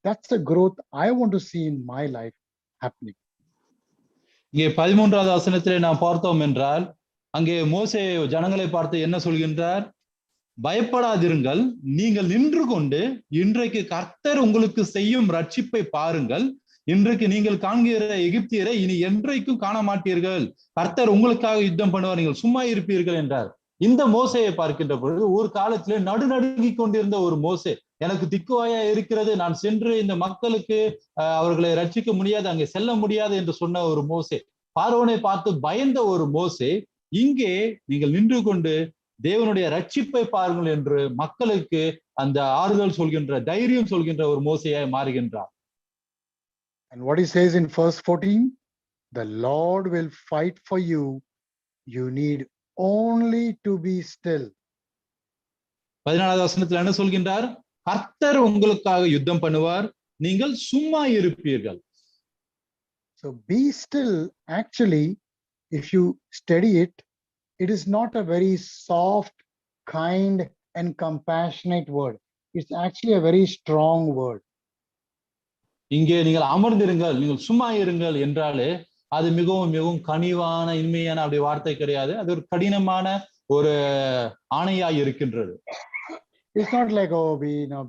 That's the growth I want to see in my life happening. இங்கே 13ஆவது வசனத்திலே நாம் பார்த்தோம் என்றால் அங்கே மோசே ஜனங்களை பார்த்து என்ன சொல்கின்றார்? பயப்படாதிருங்கள், நீங்கள் நின்று கொண்டு இன்றைக்கு கர்த்தர் உங்களுக்கு செய்யும் ரட்சிப்பை பாருங்கள். இன்றைக்கு நீங்கள் காண்கிற எகிப்தியரை இனி என்றைக்கும் காண மாட்டீர்கள். கர்த்தர் உங்களுக்காக யுத்தம் பண்ணுவார், நீங்கள் சும்மா இருப்பீர்கள் என்றார். இந்த மோசையை பார்க்கின்ற பொழுது ஒரு காலத்திலே நடுநடுங்கி கொண்டிருந்த ஒரு மோசே, எனக்கு திக்குவாயா இருக்கிறது, நான் சென்று இந்த மக்களுக்கு அவர்களை ரட்சிக்க முடியாது, அங்கே செல்ல முடியாது என்று சொன்ன ஒரு மோசே, பார்வோனை பார்த்து பயந்த ஒரு மோசே, இங்கே நீங்கள் நின்று கொண்டு தேவனுடைய ரட்சிப்பை பாருங்கள் என்று மக்களுக்கு அந்த ஆறுதல் சொல்கின்ற, தைரியம் சொல்கின்ற ஒரு மோசையாய் மாறுகின்றார். And what he says in verse 14, "The Lord will fight for you. You need only to be still." 14ஆவது வசனத்தில் என்ன சொல்கின்றார்? கர்த்தர் உங்களுக்காக யுத்தம் பண்ணுவார், நீங்கள் சும்மா இருப்பீர்கள். So be still, actually, if you study it, it is not a very soft, kind, and compassionate word. It's actually a very strong word. இங்கே நீங்கள் அமர்ந்திருங்கள், நீங்கள் சும்மா இருங்கள் என்றாலே அது மிகவும் மிகவும் கனிவான இனிமையான அப்படி வார்த்தை கிடையாது. அது ஒரு கடினமான ஒரு ஆணையாய் இருக்கின்றது. It's not like, "Oh,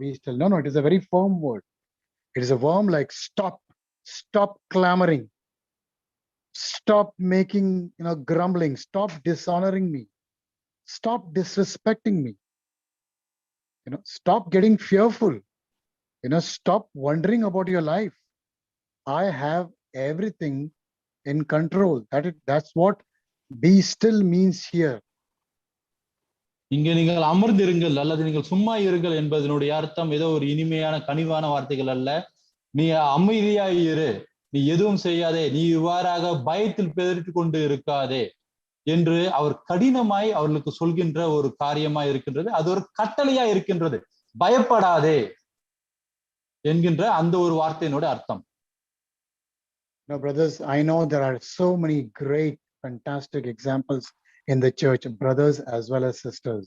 be still." No, it is a very firm word. It is a firm like stop clamoring, stop making, grumbling, stop dishonoring me, stop disrespecting me, stop getting fearful, stop wondering about your life. I have everything in control. That's what be still means here. இங்கே நீங்கள் அமர்ந்திருங்கள் அல்லது நீங்கள் சும்மா இருங்கள் என்பதனுடைய அர்த்தம் ஏதோ ஒரு இனிமையான கனிவான வார்த்தைகள் அல்ல. நீ அமைதியாய் இரு, நீ எதுவும் செய்யாதே, நீ இவ்வாறாக பயத்தில் பெதறிட்டு கொண்டு இருக்காதே என்று அவர் கடினமாய் அவர்களுக்கு சொல்கின்ற ஒரு காரியமாய் இருக்கின்றது. அது ஒரு கட்டளையா இருக்கின்றது. பயப்படாதே என்கின்ற அந்த ஒரு வார்த்தையினோட அர்த்தம். Now, brothers, I know there are so many great, fantastic examples in the church, brothers as well as sisters.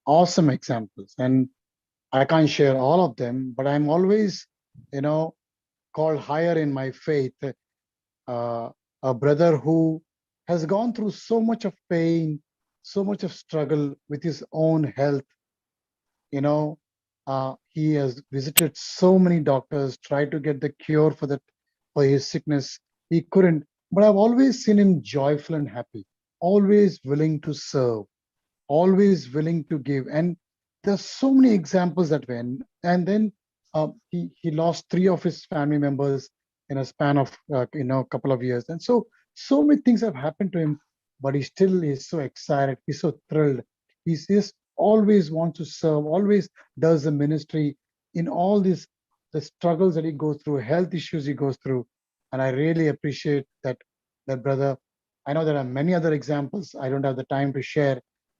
Awesome examples. And I can't share all of them, but I'm always called higher in my faith, a brother who has gone through so much of pain, so much of struggle with his own health. He has visited so many doctors, tried to get the cure for his sickness. He couldn't, but I've always seen him joyful and happy, always willing to serve, always willing to give. And there's so many examples that way. And then he lost 3 of his family members in a span of couple of years. And so many things have happened to him, but he still is so excited. He's so thrilled. He's just always wants to serve, always does the ministry in all the struggles that he goes through, health issues he goes through. And I really appreciate that brother. I know there are many other examples. I don't have the time to share,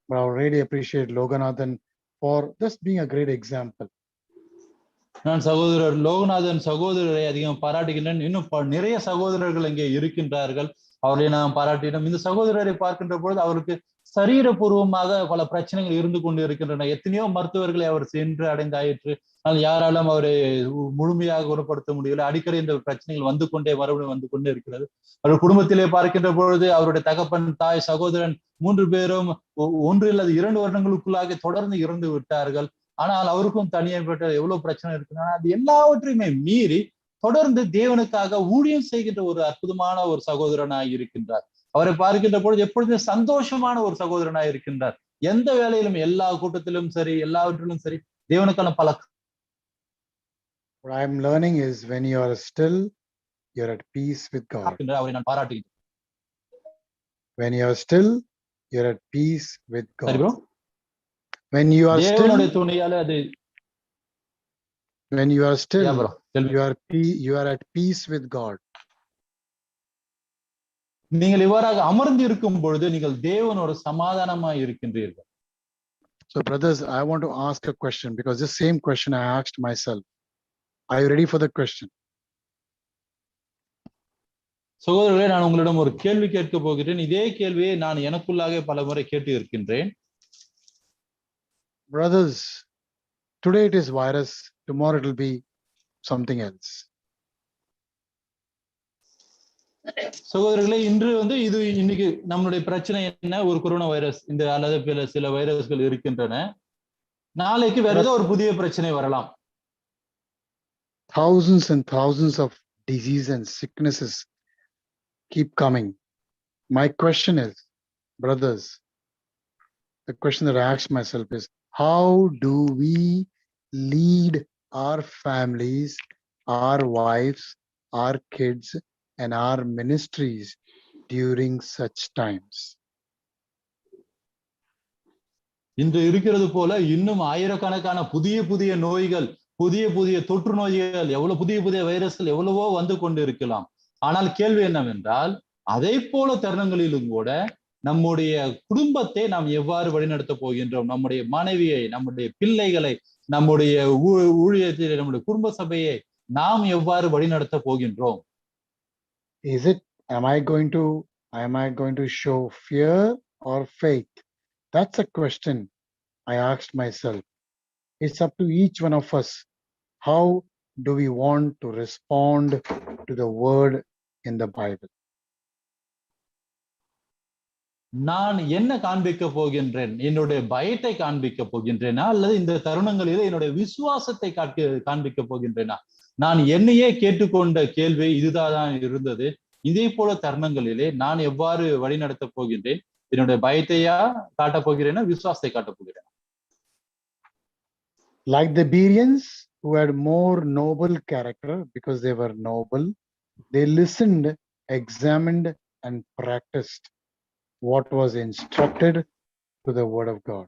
but I really appreciate Loganathan for just being a great example. நான் சகோதரர் லோகநாதன் சகோதரரை அதிகம் பாராட்டுகின்றேன். இன்னும் நிறைய சகோதரர்கள் இங்கே இருக்கின்றார்கள், அவர்களை நாம் பாராட்டினோம். இந்த சகோதரரை பார்க்கின்ற பொழுது அவருக்கு சரீரபூர்வமாக பல பிரச்சனைகள் இருந்து கொண்டு இருக்கின்றன. எத்தனையோ மருத்துவர்களை அவர் சென்று அடைந்தாயிற்று, ஆனால் யாராலும் அவரை முழுமையாக குணப்படுத்த முடியல. அடிக்கடி இந்த பிரச்சனைகள் மறுபடியும் வந்து கொண்டே இருக்கிறது. அவர் குடும்பத்திலே பார்க்கின்ற பொழுது அவருடைய தகப்பன், தாய், சகோதரன் 3 பேரும் 1 அல்லது 2 வருடங்களுக்குள்ளாக தொடர்ந்து இறந்து விட்டார்கள். ஆனால் அவருக்கும் தனியப்பட்ட எவ்வளவு பிரச்சனை இருக்குன்னா, அது எல்லாவற்றையுமே மீறி தொடர்ந்து தேவனுக்காக ஊழியம் செய்கின்ற ஒரு அற்புதமான ஒரு சகோதரனாய் இருக்கின்றார். அவரை பார்க்கின்ற பொழுது எப்பொழுதுமே சந்தோஷமான ஒரு சகோதரனாய் இருக்கின்றார். எந்த வேலையிலும், எல்லா கூட்டத்திலும் சரி, எல்லாவற்றிலும் சரி, தேவனுக்கான பல. What I am learning is when you are still, you are at peace with God. அவரை நான் பாராட்டுகிறேன். When you are still, you are at peace with God. சரி bro. When you are still, when you are still, yeah, bro. you are at peace with God. நீங்கள் இவ்வாறாக அமர்ந்து இருக்கும் பொழுது நீங்கள் தேவனோட சமாதானமாய் இருக்கின்றீர்கள். So brothers, I want to ask a question, because this same question I asked myself. Are you ready for the question? சகோதரர்களே, நான் உங்களிடம் ஒரு கேள்வி கேட்க போகிறேன். இதே கேள்வியை நான் எனக்குள்ளாக பல முறை கேட்டு இருக்கின்றேன். Brothers, today it is virus, tomorrow it will be something else. சகோதரர்களே, இன்று இது இன்னைக்கு நம்மளுடைய பிரச்சனை என்ன? ஒரு கொரோனா வைரஸ், இந்த அல்லது சில வைரஸ்கள் இருக்கின்றன. நாளைக்கு வேற ஏதோ ஒரு புதிய பிரச்சனை வரலாம். Thousands and thousands of disease and sicknesses keep coming. My question is, brothers, the question that I asked myself is, how do we lead our families, our wives, our kids, and our ministries during such times? இன்று இருக்கிறது போல இன்னும் ஆயிரக்கணக்கான புதிய நோய்கள், புதிய தொற்று நோய்கள், எவ்வளவு புதிய வைரஸ்கள் எவ்வளவோ வந்து கொண்டு இருக்கலாம். ஆனால் கேள்வி என்னவென்றால், அதே போல தருணங்களிலும் கூட நம்முடைய குடும்பத்தை நாம் எவ்வாறு வழிநடத்த போகின்றோம்? நம்முடைய மனைவியை, நம்முடைய பிள்ளைகளை, நம்முடைய ஊழியத்தை, நம்முடைய குடும்ப சபையை நாம் எவ்வாறு வழிநடத்த போகின்றோம்? Am I going to show fear or faith? That's a question I asked myself. It's up to each one of us. How do we want to respond to the word in the Bible? நான் என்ன காண்பிக்க போகின்றேன்? என்னுடைய பயத்தை காண்பிக்க போகின்றேனா, அல்லது இந்த தருணங்களிலே என்னுடைய விசுவாசத்தை காண்பிக்க போகின்றேனா? நான் என்னையே கேட்டுக்கொண்ட கேள்வி இதுதான் இருந்தது. இதே போல தருணங்களிலே நான் எவ்வாறு வழி நடத்த போகின்றேன்? என்னுடைய பயத்தையா காட்ட போகிறேனா, விசுவாசத்தை காட்ட போகிறேனா? Like the Bereans, who had more noble character because they were noble, they listened, examined, and practiced what was instructed to the word of God.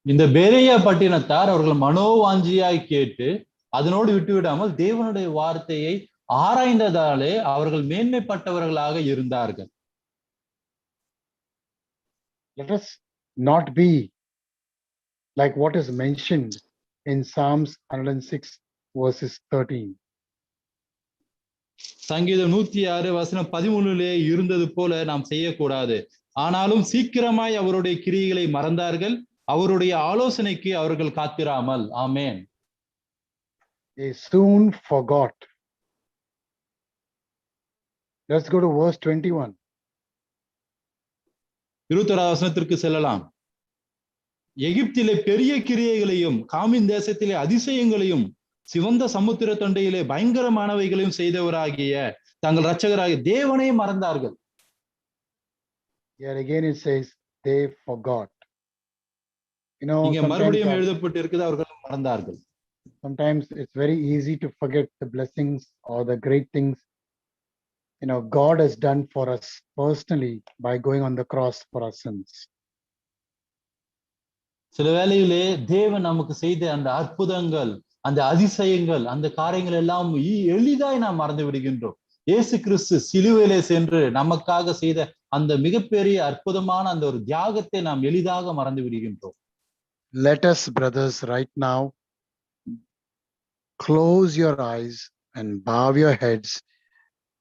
இந்த பேரேயா பட்டினத்தார் அவர்கள் மனோவாஞ்சியாய் கேட்டு அதனோடு விட்டுவிடாமல் தேவனுடைய வார்த்தையை ஆராய்ந்ததாலே அவர்கள் மேன்மைப்பட்டவர்களாக இருந்தார்கள். Let us not be like what is mentioned in Psalms 106 verses 13. சங்கீதம் 106 வசனம் 13 இருந்தது போல நாம் செய்யக்கூடாது. ஆனாலும் சீக்கிரமாய் அவருடைய கிரியைகளை மறந்தார்கள், அவருடைய ஆலோசனைக்கு அவர்கள் காத்திராமல். ஆமென். They soon forgot. Let's go to verse 21. 21வது வசனத்திற்கு செல்லலாம். எகிப்திலே பெரிய கிரியைகளையும் காமின் தேசத்திலே அதிசயங்களையும் சிவந்த சமுத்திர தொண்டையிலே பயங்கரமானவைகளையும் செய்தவராகிய தங்கள் இரட்சகராகிய தேவனை மறந்தார்கள். Here again it says they forgot. இங்க மறுபடியும் எழுதப்பட்டிருக்கிறது அவர்கள் மறந்தார்கள். Sometimes it's very easy to forget the blessings or the great things God has done for us personally by going on the cross for our sins. சில வேளையிலே தேவன் நமக்கு செய்த அந்த அற்புதங்கள், அந்த அதிசயங்கள், அந்த காரியங்கள் எல்லாம் எளிதாய் நாம் மறந்து விடுகின்றோம். இயேசு கிறிஸ்து சிலுவையிலே சென்று நமக்காக செய்த அந்த மிகப்பெரிய அற்புதமான அந்த ஒரு தியாகத்தை நாம் எளிதாக மறந்து விடுகின்றோம். Let us, brothers, right now close your eyes and bow your heads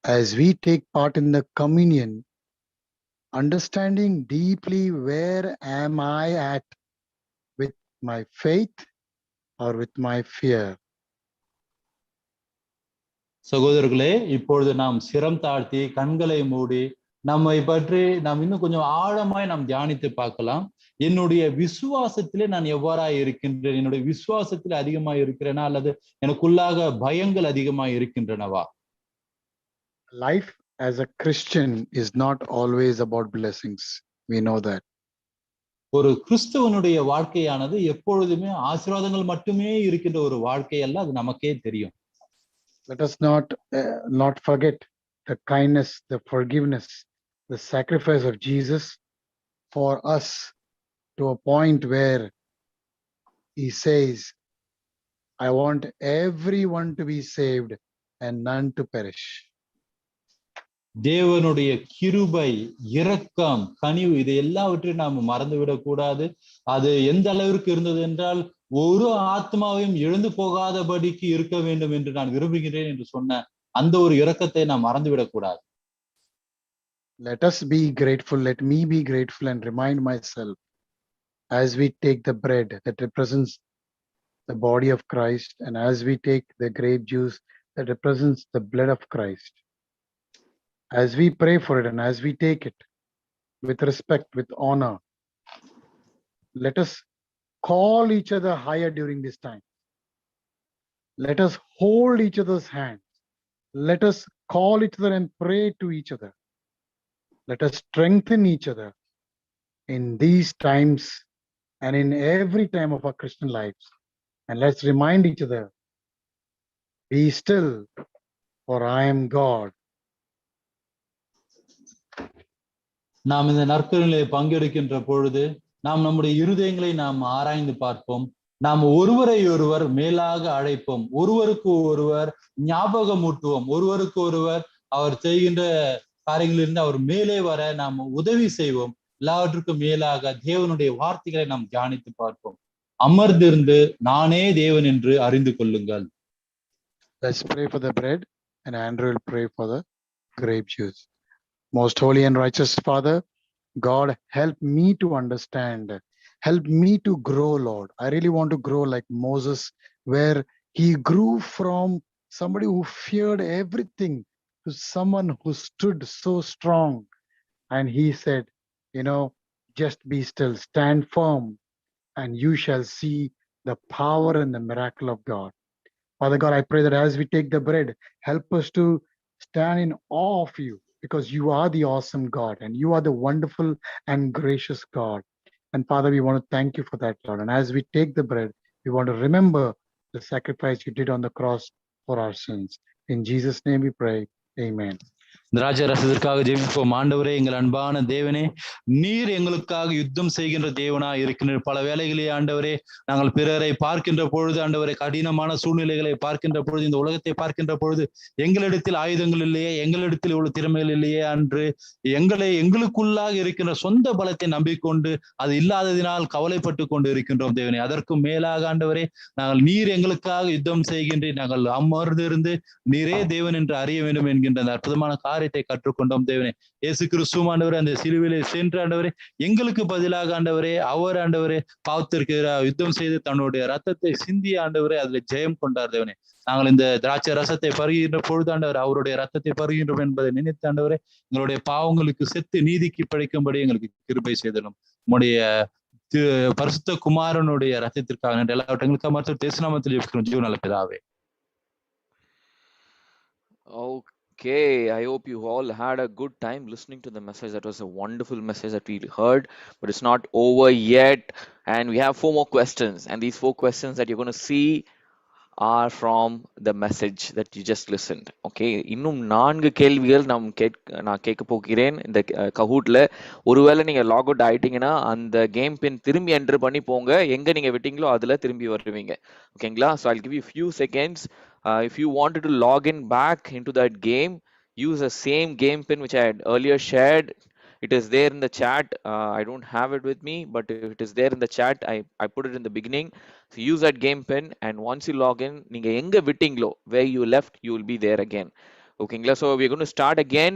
as we take part in the communion, understanding deeply where am I at with my faith or with my fear. சகோதரர்களே, இப்பொழுது நாம் சிரம் தாழ்த்தி கண்களை மூடி நம்மை பற்றி நாம் இன்னும் கொஞ்சம் ஆழமாய் நாம் தியானித்து பார்க்கலாம். என்னுடைய விசுவாசத்திலே நான் எவ்வாறாய் இருக்கின்றேன், என்னுடைய விசுவாசத்திலே அதிகமாய் இருக்கிறேனா அல்லது எனக்குள்ளாக பயங்கள் அதிகமாய் இருக்கின்றனவா? Life as a Christian is not always about blessings. We know that. ஒரு கிறிஸ்தவனுடைய வாழ்க்கையானது எப்பொழுதுமே ஆசீர்வாதங்கள் மட்டுமே இருக்கின்ற ஒரு வாழ்க்கை அல்ல, அது நமக்கே தெரியும். Let us not forget the kindness, the forgiveness, the sacrifice of Jesus for us to a point where he says, I want everyone to be saved and none to perish. தேவனுடைய கிருபை, இரக்கம், கனிவு இது எல்லாவற்றையும் நாம் மறந்துவிடக் கூடாது. அது எந்த அளவிற்கு இருந்தது என்றால் ஒரு ஆத்மாவையும் எழுந்து போகாதபடிக்கு இருக்க வேண்டும் என்று நான் விரும்புகிறேன் என்று சொன்ன அந்த ஒரு இரக்கத்தை நாம் மறந்துவிடக் கூடாது. Let us be grateful. Let me be grateful and remind myself as we take the bread that represents the body of Christ and as we take the grape juice that represents the blood of Christ. As we pray for it and as we take it with respect, with honor, let us call each other higher during this time. Let us hold each other's hands. Let us call each other and pray to each other. Let us strengthen each other in these times and in every time of our Christian lives. And let's remind each other, be still, for I am God. நாம் இந்த நற்கருணையிலே பங்கெடுக்கின்ற பொழுது நாம் நம்முடைய இருதயங்களை நாம் ஆராய்ந்து பார்ப்போம். நாம் ஒருவரை ஒருவர் மேலாக அழைப்போம், ஒருவருக்கு ஒருவர் ஞாபகம் ஊட்டுவோம், ஒருவருக்கு ஒருவர் அவர் செய்கின்ற காரியங்களிலிருந்து அவர் மேலே வர நாம் உதவி செய்வோம். எல்லாவற்றுக்கும் மேலாக தேவனுடைய வார்த்தைகளை நாம் தியானித்து பார்ப்போம். அமர்ந்திருந்து நானே தேவன் என்று அறிந்து கொள்ளுங்கள். Let's pray for the bread and Andrew will pray for the grape juice. Most holy and righteous Father, God, help me to understand. Help me to grow, Lord. I really want to grow like Moses, where he grew from somebody who feared everything to someone who stood so strong. And he said, just be still, stand firm, and you shall see the power and the miracle of God. Father God, I pray that as we take the bread, help us to stand in awe of you, because you are the awesome God and you are the wonderful and gracious God. And Father, we want to thank you for that, Lord. And as we take the bread, we want to remember the sacrifice you did on the cross for our sins. In Jesus' name we pray. Amen. திராட்ச ரசத்திற்காக ஜெபிப்போம். ஆண்டவரே, எங்கள் அன்பான தேவனே, நீர் எங்களுக்காக யுத்தம் செய்கின்ற தேவனாய் இருக்கின்ற பல வேளைகளே ஆண்டவரே, நாங்கள் பிறரை பார்க்கின்ற பொழுது ஆண்டவரே, கடினமான சூழ்நிலைகளை பார்க்கின்ற பொழுது, இந்த உலகத்தை பார்க்கின்ற பொழுது எங்களிடத்தில் ஆயுதங்கள் இல்லையே, எங்களிடத்தில் இவ்வளவு திறமைகள் இல்லையே அன்று எங்களுக்குள்ளாக இருக்கின்ற சொந்த பலத்தை நம்பிக்கொண்டு அது இல்லாததினால் கவலைப்பட்டு கொண்டு இருக்கின்றோம் தேவனே. அதற்கும் மேலாக ஆண்டவரே, நீர் எங்களுக்காக யுத்தம் செய்கின்றீர், நாங்கள் அமர்ந்திருந்து நீரே தேவன் என்று அறிய வேண்டும் என்கின்ற அந்த அற்புதமான காரியம் காரியத்தை கற்றுக்கொண்டோம் தேவனே. இயேசு கிறிஸ்துவும் ஆண்டவரே அந்த சிலுவையிலே சென்று ஆண்டவரே எங்களுக்கு பதிலாக ஆண்டவரே அவர் ஆண்டவரே பாவத்திற்கு யுத்தம் செய்து தன்னுடைய ரத்தத்தை சிந்தி ஆண்டவரே அதுல ஜெயம் கொண்டார் தேவனே. நாங்கள் இந்த திராட்சை ரசத்தை பருகின்ற பொழுது ஆண்டவர் அவருடைய ரத்தத்தை பருகின்றோம் என்பதை நினைத்து ஆண்டவரே எங்களுடைய பாவங்களுக்கு செத்து நீதிக்கு பிழைக்கும்படி எங்களுக்கு கிருபை செய்தலும். உம்முடைய பரிசுத்த குமாரனுடைய ரத்தத்திற்காக நன்றி. எல்லாவற்றங்களுக்காக மற்ற தேசநாமத்தில் இருக்கிறோம் ஜீவநல பிதாவே. Okay, I hope you all had a good time listening to the message. That was a wonderful message that we heard, but it's not over yet. And we have 4 more questions. And these 4 questions that you're going to see are from the message that you just listened. Okay, இன்னும் 4 கேள்விகள் நான் கேட்க போகிறேன் இந்த கஹூட்ல. ஒருவேளை நீங்க லாக் அவுட் ஆயிட்டீங்கன்னா அந்த கேம் பின் திரும்பி என்டர் பண்ணி போங்க, எங்க நீங்க விட்டீங்களோ அதுல திரும்பி வருவீங்க. ஓகேங்களா? So I'll give you few seconds. If you wanted to log in back into that game, use the same game pin which I had earlier shared. It is there in the chat. I don't have it with me, but if it is there in the chat, I put it in the beginning. So use that game pin, and once you log in, நீங்க எங்க விட்டீங்களோ, where you left, you will be there again. Okay, so we're going to start again.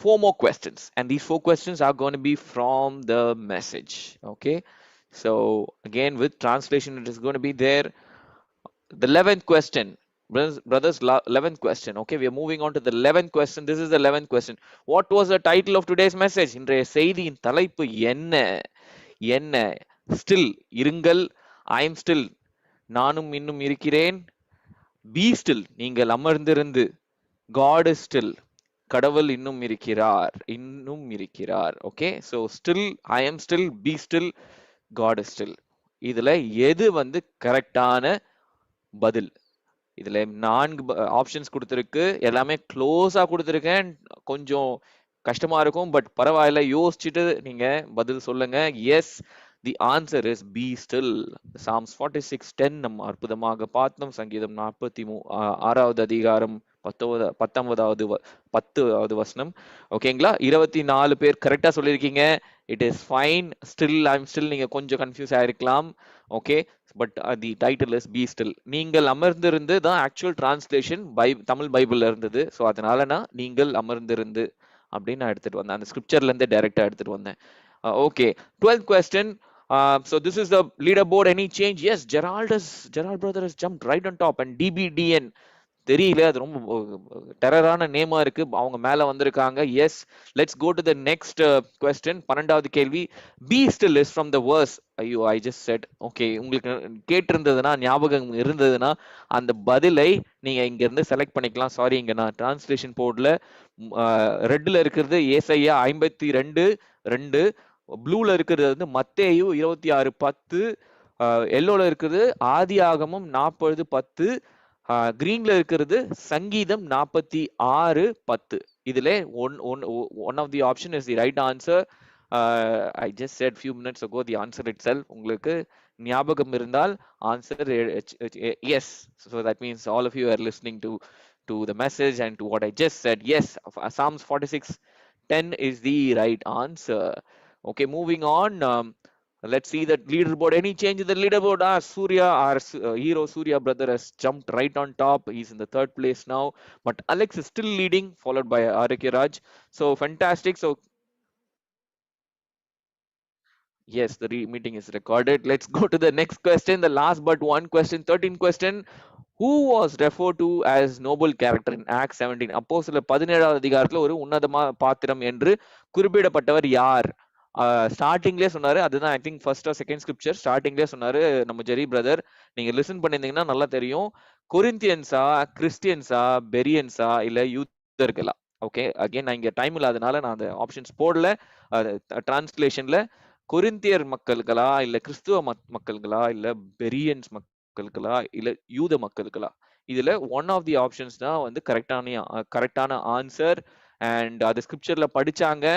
4 more questions, and these 4 questions are going to be from the message. Okay, so again with translation, it is going to be there. The 11th question. Brothers, 11th question. Okay, we are moving on to the 11th question. This is the 11th question. What was the title of today's message? இன்றைய செய்தியின் தலைப்பு என்ன? Still இருங்கள், I am still, நானும் இன்னும் இருக்கிறேன். Be still, நீங்கள் அமர்ந்திருந்து. God is still, கடவுள் இன்னும் இருக்கிறார். Okay, so still, I am still, be still, God is still. இதுல எது வந்து கரெக்டான பதில்? இதுல 4 ஆப்ஷன்ஸ் கொடுத்திருக்கு, எல்லாமே க்ளோஸா கொடுத்திருக்கேன். கொஞ்சம் கஷ்டமா இருக்கும், பட் பரவாயில்ல, யோசிச்சுட்டு நீங்க பதில் சொல்லுங்க. Yes, the answer is be still. Psalms 46:10 நம்ம அற்புதமாக பார்த்தோம். சங்கீதம் 46வது அதிகாரம் 10வது வசனம். ஓகேங்களா? 24 பேர் கரெக்டா சொல்லியிருக்கீங்க. It is fine. Still, I am still, நீங்க கொஞ்சம் கன்ஃபியூஸ் ஆயிருக்கலாம். Okay, but the title is be still. நீங்கள் அமர்ந்திருந்து தான் ஆக்சுவல் டிரான்ஸ்லேஷன் தமிழ் பைபிள்ல இருந்தது. ஸோ அதனால நான் நீங்கள் அமர்ந்திருந்து அப்படின்னு நான் எடுத்துட்டு வந்தேன். அந்த ஸ்கிரிப்சர்ல இருந்து டைரக்டா எடுத்துட்டு வந்தேன். Okay, 12th question. So this is the leaderboard. Any change? Yes, Gerald brother has jumped right on top, and DBDN தெரியல, அது ரொம்ப டெரரான நேமா இருக்கு, அவங்க மேல வந்திருக்காங்க. Yes, let's go to the next question. 12வது கேள்வி. Be still is from the verse. ஐயோ, ஐ ஜஸ்ட் செட். ஓகே, உங்களுக்கு கேட்டிருந்ததுன்னா, ஞாபகம் இருந்ததுன்னா அந்த பதிலை நீங்க இங்க இருந்து செலக்ட் பண்ணிக்கலாம். சாரி, இங்க நான் டிரான்ஸ்லேஷன் போர்ட்ல ரெட்ல இருக்கிறது ஏசாயா 52:2, ப்ளூல இருக்கிறது வந்து மத்தேயு 26:10, எல்லோல இருக்கிறது ஆதியாகமம் 40:10, கிரீன்ல இருக்கிறது சங்கீதம் 46:10. இதுல one of the option is the right answer. I just said few minutes ago the answer itself. உங்களுக்கு ஞாபகம் இருந்தால் answer yes. So that means all of you are listening to the message and to what I just said. Yes, Psalms 46:10 is the right answer. Okay, moving on. Let's see that leaderboard. Any change in the leaderboard? Surya, our hero Surya brother, has jumped right on top. He's in the 3rd place now, but Alex is still leading, followed by Arike Raj. So fantastic. So yes, the meeting is recorded. Let's go to the next question, the last but one question, 13th question. Who was referred to as noble character in Acts 17? அப்போஸ்தலர் 17வது அதிகாரத்துல ஒரு உன்னதமா பாத்திரம் என்று குறிப்பிடப்பட்டவர் யார்? ஸ்டார்டிங்லேயே சொன்னாரு. அதுதான் I think first or second scripture. ஸ்டார்டிங்லேயே சொன்னாரு நம்ம ஜெரி பிரதர். நீங்க லிசன் பண்ணியிருந்தீங்கன்னா நல்லா தெரியும். கொரிந்தியன்ஸா, கிறிஸ்டியன்ஸா, பெரியன்ஸா, இல்ல யூதர்களா? ஓகே, அகைன் நான் இங்க டைம் இல்லாதனால நான் அந்த ஆப்ஷன்ஸ் போடல. டிரான்ஸ்லேஷன்ல கொரிந்தியர் மக்கள்களா, இல்ல கிறிஸ்துவ மக்கள்களா, இல்ல பெரியன்ஸ் மக்கள்களா, இல்ல யூத மக்கள்களா? இதுல ஒன் ஆஃப் தி ஆப்ஷன்ஸ் தான் வந்து கரெக்டான ஆன்சர். அண்ட் அது ஸ்கிரிப்சர்ல படிச்சாங்க.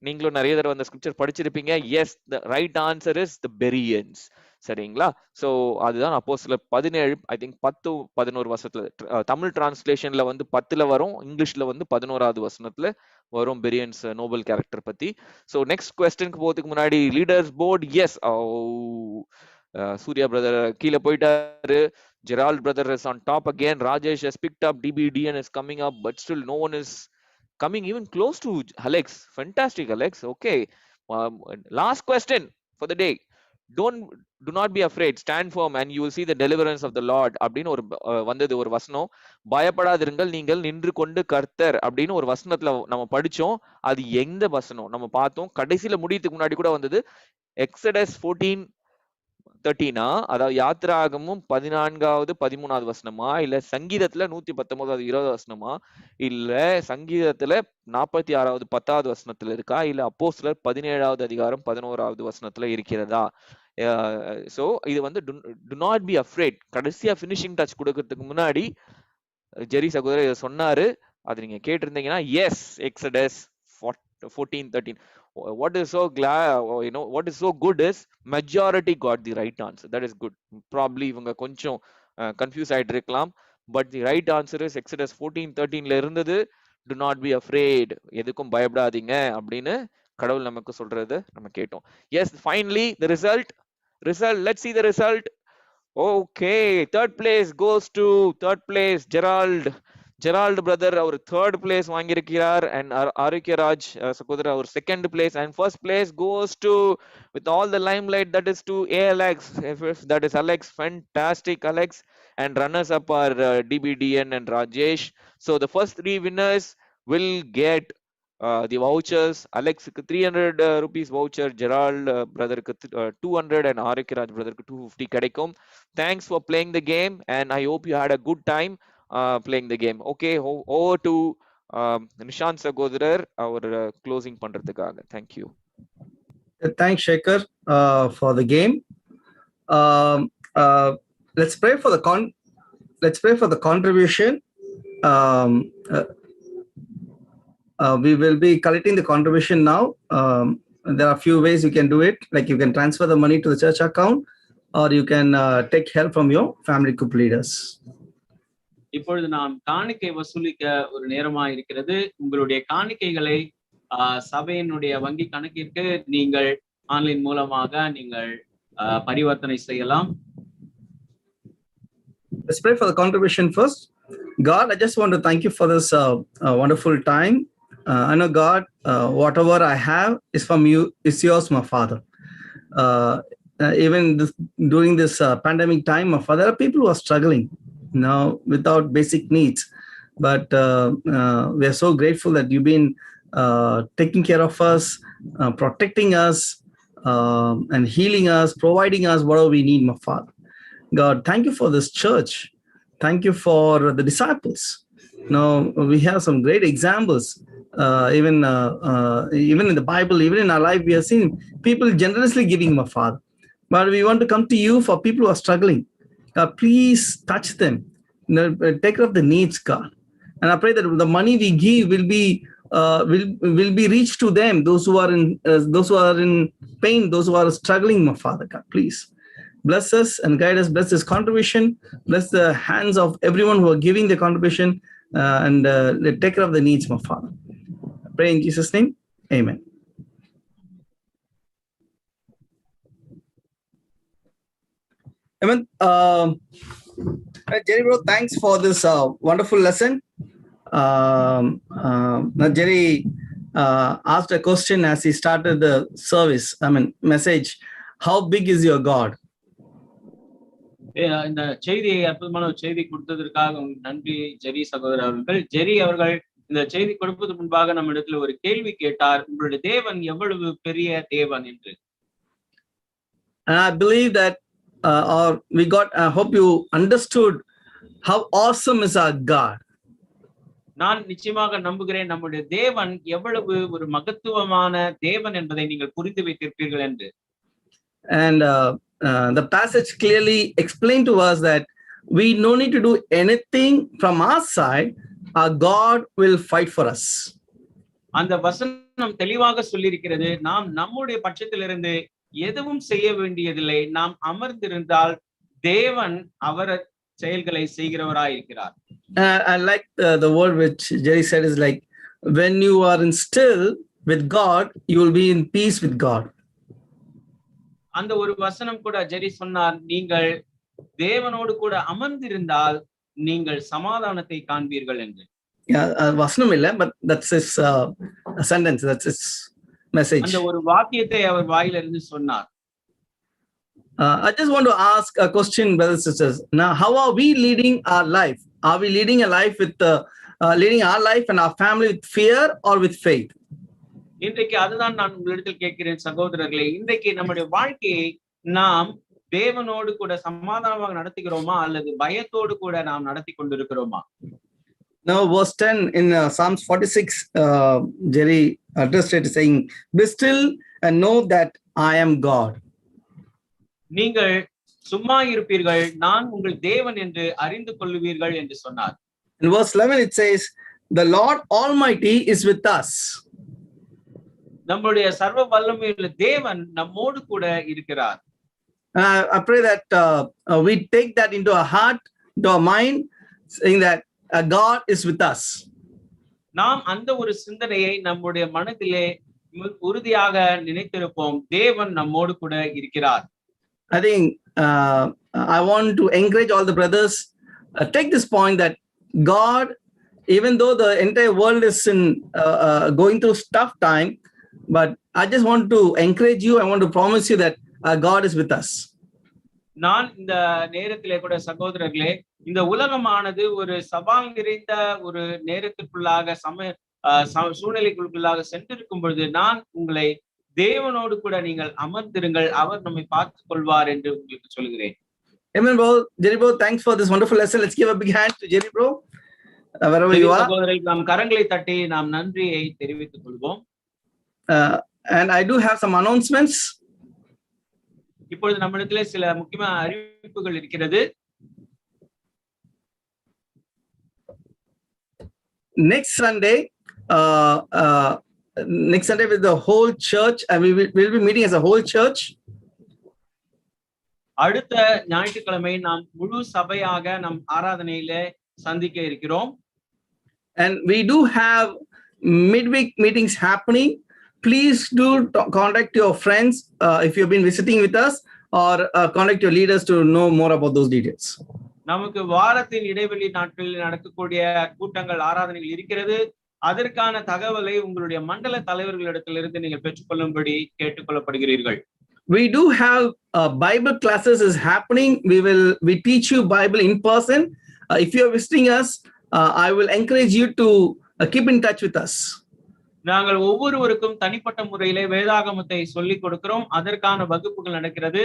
நீங்களும் நிறைய தடவை அந்த ஸ்கிரிப்சர் படிச்சிருப்பீங்க. Yes, the right answer is the Bereans. சரிங்களா? ஸோ அதுதான் அப்போஸ்தலர் 17, ஐ திங்க் 10-11 வசனத்துல, தமிழ் டிரான்ஸ்லேஷன்ல வந்து 10ல வரும், இங்கிலீஷ்ல வந்து 11வது வசனத்துல வரும் பெரியன்ஸ் நோபல் கேரக்டர் பத்தி. ஸோ நெக்ஸ்ட் கொஸ்டினுக்கு போறதுக்கு முன்னாடி leaders board. Yes, Surya brother கீழே போயிட்டாரு. Gerald brother is on top again. Rajesh has picked up. DBDN is coming up, but still no one is coming even close to Alex. Fantastic, Alex. Okay. Last question for the day. Do not be afraid. Stand firm and you will see the deliverance of the Lord. அப்படின்னு ஒரு வந்தது ஒரு வசனம். பயப்படாதிருங்கள் நீங்கள் நின்று கொண்டு கர்த்தர் அப்படின்னு ஒரு வசனத்துல நம்ம படிச்சோம். அது எந்த வசனம் நம்ம பார்த்தோம். கடைசியில முடியத்துக்கு முன்னாடி கூட வந்தது. எக்ஸடஸ் 14:13 அதாவது யாத்திராகமும் 14வது 13வது வசனமா, இல்ல சங்கீதத்துல 119வது 20வது வசனமா, இல்ல சங்கீதத்துல 46வது 10வது வசனத்துல இருக்கா, இல்ல அப்போஸ்தலர் 17வது அதிகாரம் 11வது வசனத்துல இருக்கிறதா? சோ இது வந்து டு நாட் பி அஃப்ரேட். கடைசியா பினிஷிங் டச் கொடுக்கறதுக்கு முன்னாடி ஜெரி சகோதரர் இதை சொன்னாரு. அது நீங்க கேட்டிருந்தீங்கன்னா S, Exodus 14:13. What is so glad, what is so good is majority got the right answer. That is good. Probably இவங்க கொஞ்சம் கன்ஃபியூஸ் ஆயிட்டு இருக்கலாம். But the right answer is Exodus 14:13ல இருந்தது. Do not be afraid. எதுக்கும் பயப்படாதீங்க அப்படின்னு கடவுள் நமக்கு சொல்றது நம்ம கேட்டோம். Yes, finally the result. Let's see the result. Okay, third place goes to Gerald brother our third place வாங்கியிருக்கிறார், and Arokiyaraj சகோதரர் our second place, and first place goes to, with all the limelight, that is to Alex. That is Alex. Fantastic, Alex. And runners up are DBDN and Rajesh. So the first three winners will get the vouchers. Alexக்கு 300 rupees voucher, Gerald brotherக்கு 200, and Arokiyaraj brotherக்கு 250 கிடைக்கும். Thanks for playing the game, and I hope you had a good time playing the game. Okay, over to Nishant Sagodhar, our closing பண்றதுக்காக. Thank you. Thanks, Shekhar, for the game. Let's pray for the contribution. We will be collecting the contribution now. There are a few ways you can do it. Like you can transfer the money to the church account, or you can take help from your family group leaders. இப்பொழுது நாம் காணிக்கை வசூலிக்க ஒரு நேரமா இருக்கிறது. உங்களுடைய காணிக்கைகளை சபையினுடைய வங்கி கணக்கிற்கு நீங்கள் ஆன்லைன் மூலமாக நீங்கள் பரிவர்த்தனை செய்யலாம். Let's pray for the contribution first. God, I just want to thank you for this wonderful time. I know, God, whatever I have is from you, is yours, my Father. Even during this pandemic time, my Father, there are people who are struggling now without basic needs. But we are so grateful that you've been taking care of us, protecting us, and healing us, providing us whatever we need, my Father. God, thank you for this church. Thank you for the disciples. Now we have some great examples. Even in the Bible, even in our life, we have seen people generously giving, my Father. But we want to come to you for people who are struggling. God, please touch them. Take care of the needs, God. And I pray that the money we give will be reached to them, those who are in pain, those who are struggling, my Father. God, please bless us and guide us. Bless this contribution. Bless the hands of everyone who are giving the contribution, and take care of the needs, my Father. I pray in Jesus' name. Amen. Amen. Jerry bro, thanks for this wonderful lesson. Jerry asked a question as he started the service, message. How big is your God? இந்த செய்தியை அற்புதமான ஒரு செய்தி கொடுத்ததற்காக நன்றி ஜெரி சகோதரர் அவர்கள். ஜெரி அவர்கள் இந்த செய்தி கொடுப்பதற்கு முன்பாக நம்ம இடத்துல ஒரு கேள்வி கேட்டார், உங்களுடைய தேவன் எவ்வளவு பெரிய தேவன் என்று. I believe that I hope you understood how awesome is our God. நான் நிச்சயமாக நம்புகிறேன் நம்முடைய தேவன் எவ்வளவு ஒரு மகத்துவமான தேவன் என்பதை நீங்கள் புரிந்து வைத்திருப்பீர்கள் என்று. And the passage clearly explained to us that we no need to do anything from our side. Our God will fight for us. அந்த வசனம் தெளிவாக சொல்லியிருக்கிறது, நாம் நம்முடைய பட்சத்திலிருந்து எதுவும் செய்ய வேண்டியதில்லை. நாம் அமர்ந்திருந்தால் தேவன் அவர் செயல்களை செய்கிறவராய் இருக்கிறார். I like the word which Jerry said is like, when you are in still with God, you will be in peace with God. அந்த ஒரு வசனம் கூட ஜெரி சொன்னார், நீங்கள் தேவனோடு கூட அமர்ந்திருந்தால் நீங்கள் சமாதானத்தை காண்பீர்கள் என்று. வசனம் இல்ல, but that's his sentence, that's his message. அந்த ஒரு வாக்கியத்தை அவர் வாயிலிருந்து சொன்னார். I just want to ask a question, brothers and sisters. Now, how are we leading our life? Are we leading a life with leading our life and our family with fear or with faith? இன்றைக்கு அதுதான் நான் உங்களிடத்தில் கேட்கிறேன் சகோதரர்களே. இன்றைக்கு நம்முடைய வாழ்க்கையை நாம் தேவனோடு கூட சமாதானமாக நடத்துகிறோமா அல்லது பயத்தோடு கூட நாம் நடத்தி கொண்டிருக்கிறோமா? Now, verse 10 in Psalms 46, Jerry addressed it saying, "Be still and know that I am God." நீங்கள் சும்மா இருப்பீர்கள், நான் உங்கள் தேவன் என்று அறிந்து கொள்ளுவீர்கள் என்று சொன்னார். In verse 11 it says, "The Lord Almighty is with us." நம்முடைய சர்வ வல்லமையுள்ள தேவன் நம்மோடு கூட இருக்கிறார். I pray that we take that into our heart, into our mind, saying that God is with us. நாம் அந்த ஒரு சிந்தனையை நம்முடைய மனதிலே உறுதியாக நினைத்திருப்போம். தேவன் நம்மோடு கூட இருக்கிறார். I think I want to encourage all the brothers, take this point that God, even though the entire world is in going through tough time, but I just want to encourage you, I want to promise you that God is with us. நான் இந்த நேரத்திலே கூட சகோதரர்களே, இந்த உலகமானது ஒரு சவால் நிறைந்த ஒரு நேரத்திற்குள்ளாக சூழ்நிலைக்குள்ளாக சென்றிருக்கும் பொழுது நான் உங்களை தேவனோடு கூட நீங்கள் அமர்ந்திருங்கள், அவர் நம்மை பார்த்துக் கொள்வார் என்று உங்களுக்கு சொல்கிறேன். Amen, bro. Jerry bro, thanks for this wonderful lesson. Let's give a big hand to Jerry bro, wherever you are. சகோதரர்கள், நாம் கரங்களை தட்டி நாம் நன்றியை தெரிவித்துக் கொள்வோம். And I do have some announcements. இப்பொழுது நம்மிடத்திலே சில முக்கியமான அறிவிப்புகள் இருக்கிறது. Next Sunday with the whole church, and we will be meeting as a whole church. அடுத்த ஞாயிற்றுக்கிழமை நாம் முழு சபையாக நம் ஆராதனையிலே சந்திக்க இருக்கிறோம். And we do have midweek meetings happening. Please do contact your friends if you've been visiting with us, or contact your leaders to know more about those details. நமக்கு வாரத்தின் இடைவெளி நாட்களில் நடக்கக்கூடிய கூட்டங்கள் ஆராதனைகள் இருக்கிறது. அதற்கான தகவலை உங்களுடைய மண்டல தலைவர்களிடத்திலிருந்து நீங்கள் பெற்றுக்கொள்ளும்படி கேட்டுக்கொள்ளப்படுகிறீர்கள். We do have Bible classes is happening. We teach you Bible in person. If you are visiting us, I will encourage you to keep in touch with us. நாங்கள் ஒவ்வொருவருக்கும் தனிப்பட்ட முறையிலே வேதாகமத்தை சொல்லிக் கொடுக்கிறோம். அதற்கான வகுப்புகள் நடக்கிறது.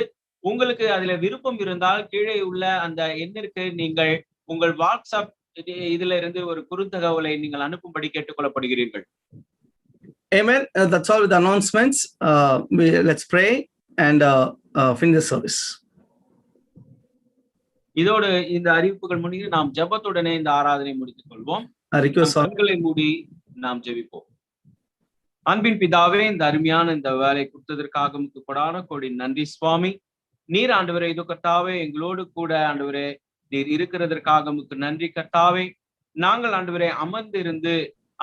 உங்களுக்கு அதுல விருப்பம் இருந்தால் கீழே உள்ள அந்த எண்ணிற்கு நீங்கள் உங்கள் வாட்ஸ்அப் இதுல இருந்து ஒரு குறுந்தகவலை நீங்கள் அனுப்பும்படி கேட்டுக்கொள்ளப்படுகிறீர்கள். Amen. That's all with the announcements. Let's pray and finish the service. இதோடு இந்த அறிவிப்புகள் முடிந்து நாம் ஜெபத்துடனே இந்த ஆராதனை முடித்துக் கொள்வோம். கண்களை மூடி நாம் ஜெபிப்போம். அன்பின் பிதாவே, இந்த அருமையான இந்த வேலை கொடுத்ததற்காக உமக்கு கொடான கோடி நன்றி சுவாமி. நீர் ஆண்டவரே இது கர்த்தாவே எங்களோடு கூட ஆண்டவரே நீர் இருக்கிறதற்காக உமக்கு நன்றி கர்த்தாவே. நாங்கள் ஆண்டவரே அமர்ந்து இருந்து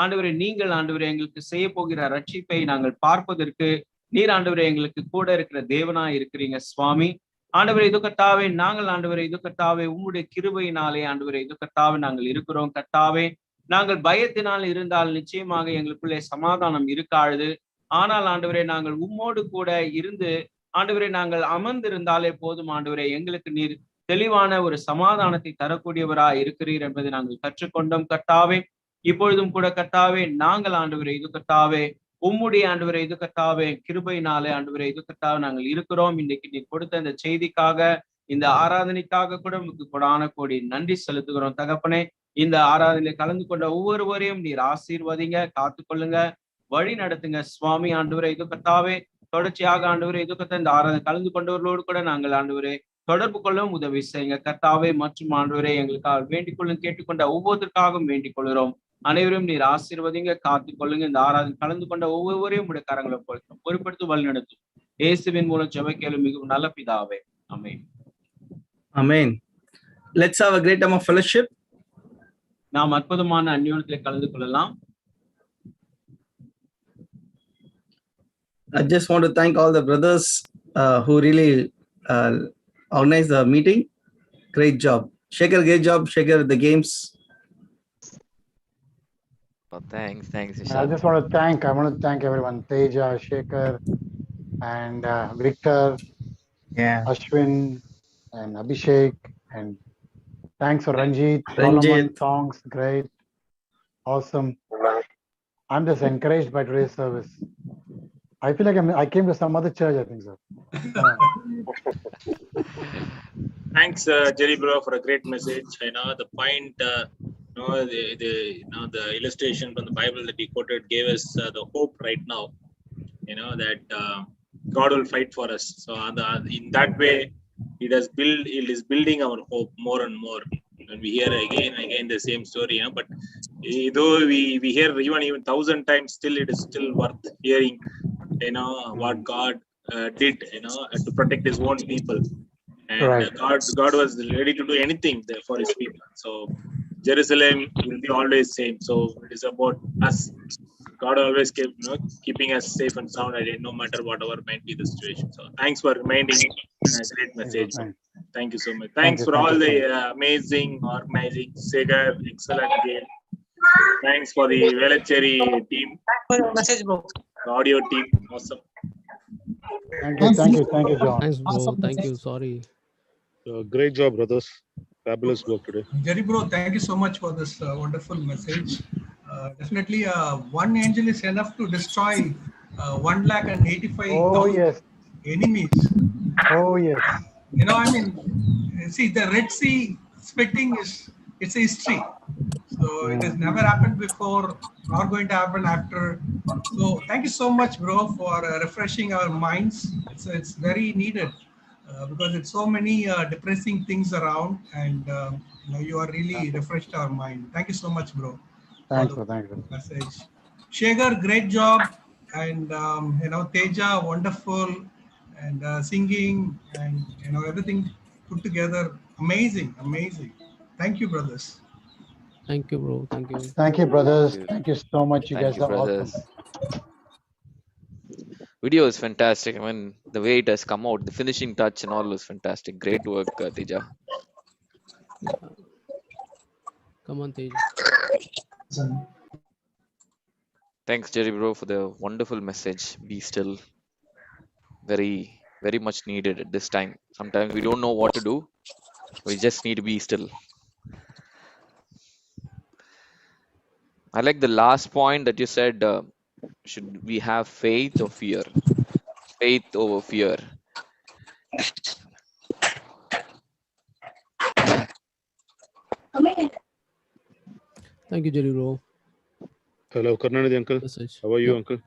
ஆண்டவரே நீங்கள் ஆண்டவரே எங்களுக்கு செய்ய போகிற ரட்சிப்பை நாங்கள் பார்ப்பதற்கு நீர் ஆண்டவரே எங்களுக்கு கூட இருக்கிற தேவனாய் இருக்கிறீங்க சுவாமி. ஆண்டவரே இது கர்த்தாவே, நாங்கள் ஆண்டவரே இது கர்த்தாவே உம்முடைய கிருபையினாலே ஆண்டவரே இது கர்த்தாவே நாங்கள் இருக்கிறோம் கர்த்தாவே. நாங்கள் பயத்தினால் இருந்தால் நிச்சயமாக எங்களுக்குள்ளே சமாதானம் இருக்காது. ஆனால் ஆண்டவரே நாங்கள் உம்மோடு கூட இருந்து ஆண்டவரே நாங்கள் அமர்ந்திருந்தாலே போதும் ஆண்டவரே, எங்களுக்கு நீர் தெளிவான ஒரு சமாதானத்தை தரக்கூடியவராய் இருக்கிறீர் என்பதை நாங்கள் கற்றுக்கொண்டோம் கர்த்தாவே. இப்பொழுதும் கூட கர்த்தாவே நாங்கள் ஆண்டவரே இது கர்த்தாவே உம்முடைய ஆண்டவரே இது கர்த்தாவே கிருபையினாலே ஆண்டவரே இது கர்த்தாவே நாங்கள் இருக்கிறோம். இன்னைக்கு நீர் கொடுத்த இந்த செய்திக்காக இந்த ஆராதனைக்காக கூட உங்களுக்கு கொடான கோடி நன்றி செலுத்துகிறோம் தகப்பனே. இந்த ஆராதனையில கலந்து கொண்ட ஒவ்வொருவரையும் நீர் ஆசீர்வதிங்க, காத்துக்கொள்ளுங்க, வழி நடத்துங்க சுவாமி. ஆண்டவரே இது கர்த்தாவே தொடர்ச்சியாக ஆண்டவரே இது கர்த்தா இந்த ஆராதனை கலந்து கொண்டவர்களோடு கூட நாங்கள் ஆண்டவரே தொடர்பு கொள்ளவும் உதவி செய்யுங்க கர்த்தாவே. மற்றும் ஆண்டவரே எங்களுக்காக வேண்டிக் கொள்ளும் கேட்டுக்கொண்ட ஒவ்வொருத்தருக்காகவும் வேண்டிக் கொள்கிறோம். அனைவரும் நீர் ஆசீர்வதிங்க, காத்துக் கொள்ளுங்க. இந்த ஆராதனை கலந்து கொண்ட ஒவ்வொருவரையும் உடைய கரங்களை பொறுப்படுத்தி வழி நடத்தும் இயேசுவின் மூலம் ஜெபக்கேளும் மிகவும் நல்ல பிதாவே. ஆமென். Amen. Let's have a great time of fellowship. நாம் அற்புதமான அந்யோன்யத்திலே கலந்து கொள்ளலாம். I just want to thank all the brothers who really organized the meeting. Great job. Shekhar, great job. Shekhar, the games. Oh, thanks, I just want to thank everyone, Teja, Shekhar, and Victor, Ashwin, and Abhishek, and thanks for Ranjit, Solomon, songs, great, awesome. I'm just encouraged by today's service. I feel like I came to some other church, I think so. Thanks, Jerry bro, for a great message. The point, the illustration from the Bible that he quoted gave us the hope right now. That God will fight for us. So in that way, it is building our hope more and more. And we hear again and again the same story, but though we hear even 1,000 times, still it is still worth hearing, what God did, to protect His own people. And Right. God was ready to do anything there for His people. So Jerusalem will be always same. So it is about us. God always keeping us safe and sound, no matter whatever might be the situation. So thanks for reminding a great message. Thank you so much. Thanks for all the amazing organizing, Segar, excellent game. Thanks for the Velachery team. Message, bro. The audio team, awesome. Thank you, John. Thanks, bro. Awesome Thank message. you. Sorry. Great job, brothers. Fabulous work today. Jerry bro, thank you so much for this wonderful message. Definitely, one angel is enough to destroy 185,000 enemies. Oh yes. See, the Red Sea splitting it's a history. So it has never happened before, not going to happen after. So thank you so much, bro, for refreshing our minds. It's very needed because it's so many depressing things around, and you are really refreshed our mind. Thank you so much, bro. Thanks, for bro. the message. Shekhar, great job, and Teja, wonderful, and singing, and everything put together, amazing. Thank you, brothers. Thank you, bro. Thank you. Thank you, brothers. Thank you so much. You Thank guys you, are brothers. awesome. Video is fantastic. I mean, the way it has come out, the finishing touch and all is fantastic. Great work, Teja. Come on, Tej. Thanks, Jerry bro, for the wonderful message. Be still. Very, very much needed at this time. Sometimes we don't know what to do. We just need to be still. I like the last point that you said, should we have faith or fear? Faith over fear. Thank you, Jerry bro. Hello, Karnanidhi uncle. Message. How are you, uncle?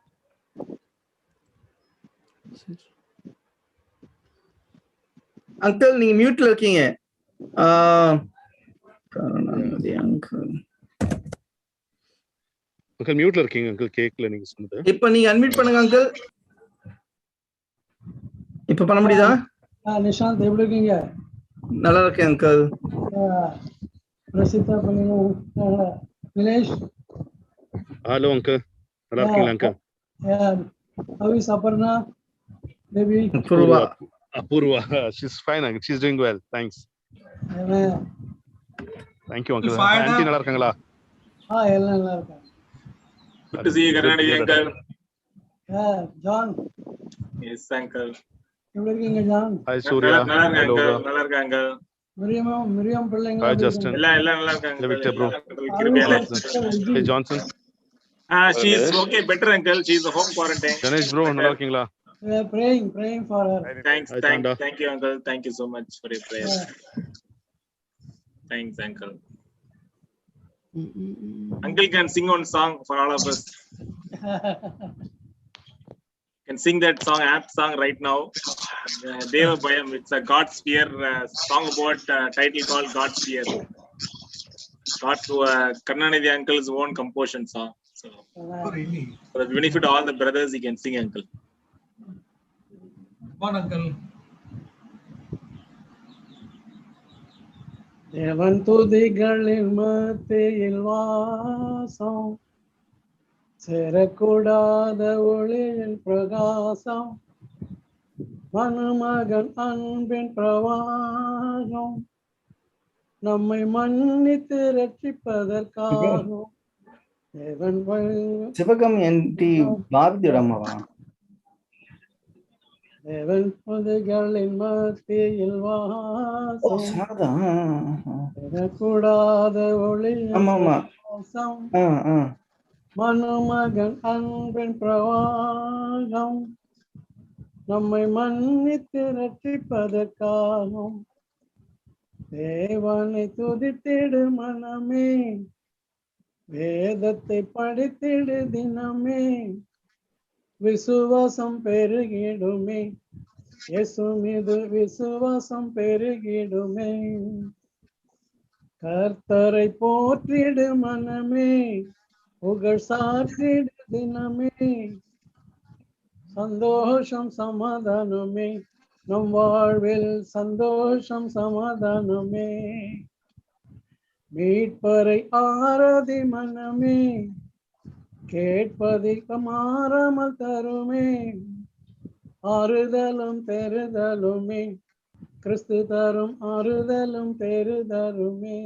Uncle, நீங்க மியூட்ல இருக்கீங்க. கருணாநிதி uncle. Uncle மியூட்ல இருக்கீங்க uncle, கேக்கல நீங்க சொன்னது. இப்ப நீங்க அன்மியூட் பண்ணுங்க uncle. இப்ப பண்ண முடியுதா? நிஷாந்த் எப்படி இருக்கீங்க? நல்லா இருக்கேன் uncle. பிரசித்தா பண்ணுங்க. நிலேஷ். Hello uncle. நல்லா இருக்கீங்களா uncle? How is Aparna? Baby. Apurva. She's fine uncle. She's doing well. Thanks. Amen. Thank you uncle. Auntie நல்லா இருக்காங்களா? எல்லாம் நல்லா இருக்காங்க. Good to see you, Karnanidhi uncle. John. Yes, uncle. எப்படி இருக்கீங்க ஜான்? Hi Surya. நல்லா இருக்காங்க. மிரியம் பிள்ளைங்க. Hi Justin. எல்லாம் நல்லா இருக்காங்க. Victor bro. Hey Johnson. She is okay, better uncle. She is home quarantine. Ganesh bro, நல்லா இருக்கீங்களா? Praying for her. Thank you uncle. Thank you so much for your prayers. Thanks uncle. Uncle can sing one song for all of us. Can sing that song, app song right now. Deva Bayam. It's a God's Fear song about title called God's Fear. Karnanidhi uncle's own composition song. So, for the benefit of all the brothers, he can sing, uncle. Come on, uncle. தேவன் துதிகளின் மத்தியில் வாசம், சேரக்கூடாத ஒளியின் பிரகாசம், மனுமகன் அன்பின் பிரவாகம், நம்மை மன்னித்து ரட்சிப்பதற்காகவும் தேவன் சிவகம் என்டி பாரதியோட அம்மாவா? தேவன் பொதுகளின் மத்தியில் வாசம் கூடாத ஒளி மனுமகன் அன்பின் பிரவாகம் நம்மை மன்னித்து ரட்சிப்பதற்காகவும் தேவனை துதித்திடு மனமே, வேதத்தை படித்திடு தினமே, விசுவாசம் பெருகிடுமே, இயேசு மீது விசுவாசம் பெருகிடுமே. கர்த்தரை போற்றிடு மனமே, புகழ் சாற்றிடு தினமே, சந்தோஷம் சமாதானமே, நம் வாழ்வில் சந்தோஷம் சமாதானமே. மீட்பரை ஆராதி மனமே, கேட்பதை மாறாமல் தருமே, ஆறுதலும் பெறுதலுமே, கிறிஸ்து தரும் ஆறுதலும் பெறுதலுமே.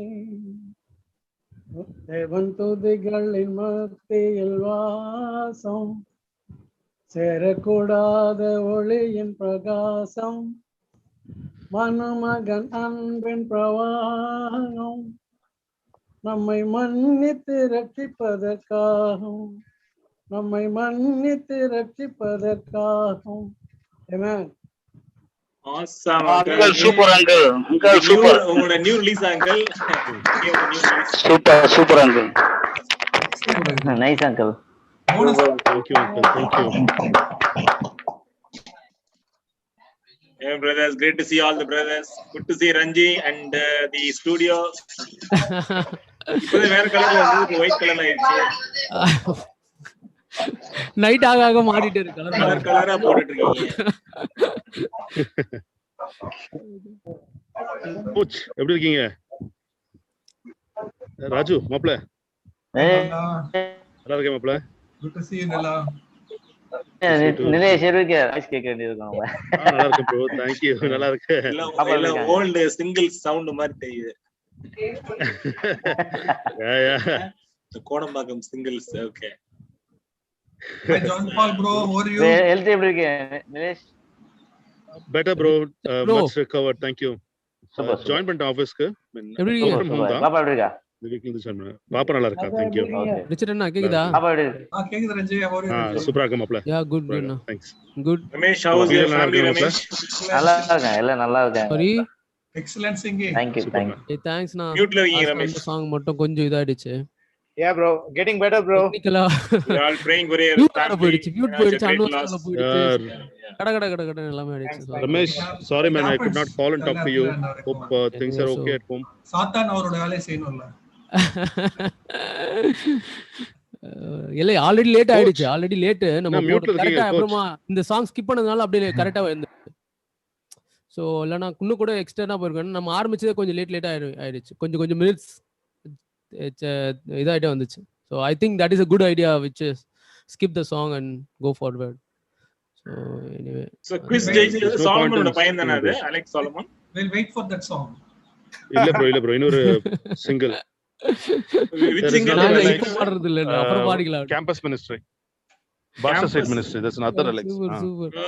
தேவன் துதிகளின் மத்தியில் வாசம், சேரக்கூடாத ஒளியின் பிரகாசம், மனுமகன் அன்பின் பிரவாகம் நம்மை மன்னித்து ரட்சிப்பதற்காகவும், நம்மை மன்னித்து ரட்சிப்பதற்காகவும். Amen. Awesome, uncle. Super, uncle. Uncle, super. உங்களோட new release uncle. Super, uncle. Nice, uncle. Thank you, uncle. Thank you. Hey, brothers, great to see all the brothers. Good to see Ranji and the studio. இப்போ வேற கலர்ல இருந்து ஒயிட் கலர்ல ஆயிடுச்சு. நைட் ஆக மாறிட்டு இருக்கு, கலர் கலரா போட்டுட்டு இருக்கீங்க. கோச் எப்படி இருக்கீங்க? ராஜு மாப்ள நல்லா இருக்கேன் மாப்ள. Good to see you, Nila. நிறைய ஷெர்விக்கு வாய்ஸ் கேட்க வேண்டியிருக்கும். நல்லா இருக்கு ப்ரோ, थैंक यू. நல்லா இருக்கு. இல்ல ஓல்ட் சிங்கிள் சவுண்ட் மாதிரி தெரியுது. The Kodambakkam singles. Okay. Hi John Paul bro, how are you? Health எப்படி இருக்கு Nilesh? Better bro, much recovered. Thank you. Join பண்ணிட்ட ஆபீஸ்க்கு. எப்படி இருக்கீங்க? பாப்பா எப்படி இருக்கா? பாப்பா நல்லா இருக்கா? Thank you. ரிச்சர்ட் அண்ணா கேக்குதா? பாப்பா எப்படி இருக்கு? கேக்குது ரஞ்சி, how are you? சூப்பரா இருக்கு மாப்ள. Yeah, good Anna. Thanks. Good. Ramesh, how is your family Ramesh? நல்லா இருக்காங்க, எல்லாம் நல்லா இருக்காங்க. Sorry. Excellent singing. Thank you. Hey, thanks na. Mute la வைங்க ரமேஷ். அந்த சாங் மட்டும் கொஞ்சம் இதாயிடுச்சு. Yeah bro, getting better bro. டெக்னிக்கலா We are all praying for your mute போயிடுச்சு, மியூட் போயிடுச்சு, great அன்னோஸ்ல loss. போயிடுச்சு. கட எல்லாமே ஆயிடுச்சு. Ramesh, sorry man, I could not call and talk to you. Hope things are okay at home. சாத்தான் அவரோட வேலையை செய்யணும்ல. இல்ல ஆல்ரெடி லேட் ஆயிடுச்சு, ஆல்ரெடி லேட். நம்ம கரெக்ட்டா அப்புறமா இந்த சாங் ஸ்கிப் பண்ணதுனால அப்படியே கரெக்ட்டா வந்து. சோ இல்லனா இன்னும் கூட எக்ஸ்டர்னா போயிருக்கணும். நம்ம ஆரம்பிச்சதே கொஞ்சம் லேட் ஆயிடுச்சு. கொஞ்சம் மினிட்ஸ் இதாயிட்டே வந்துச்சு. So I think that is a good idea, which is skip the song and go forward. So anyway. So quiz ஜெயிச்சு சாலமனோட பையன் தானே அது? Alex Solomon. We'll wait for that song. இல்ல bro இன்னொரு சிங்கிள். Which single? நான் இப்ப பாடுறது இல்ல, அப்புறம் பாடிக்கலாம். Campus ministry. Basha State ministry. That's another Alex. Super.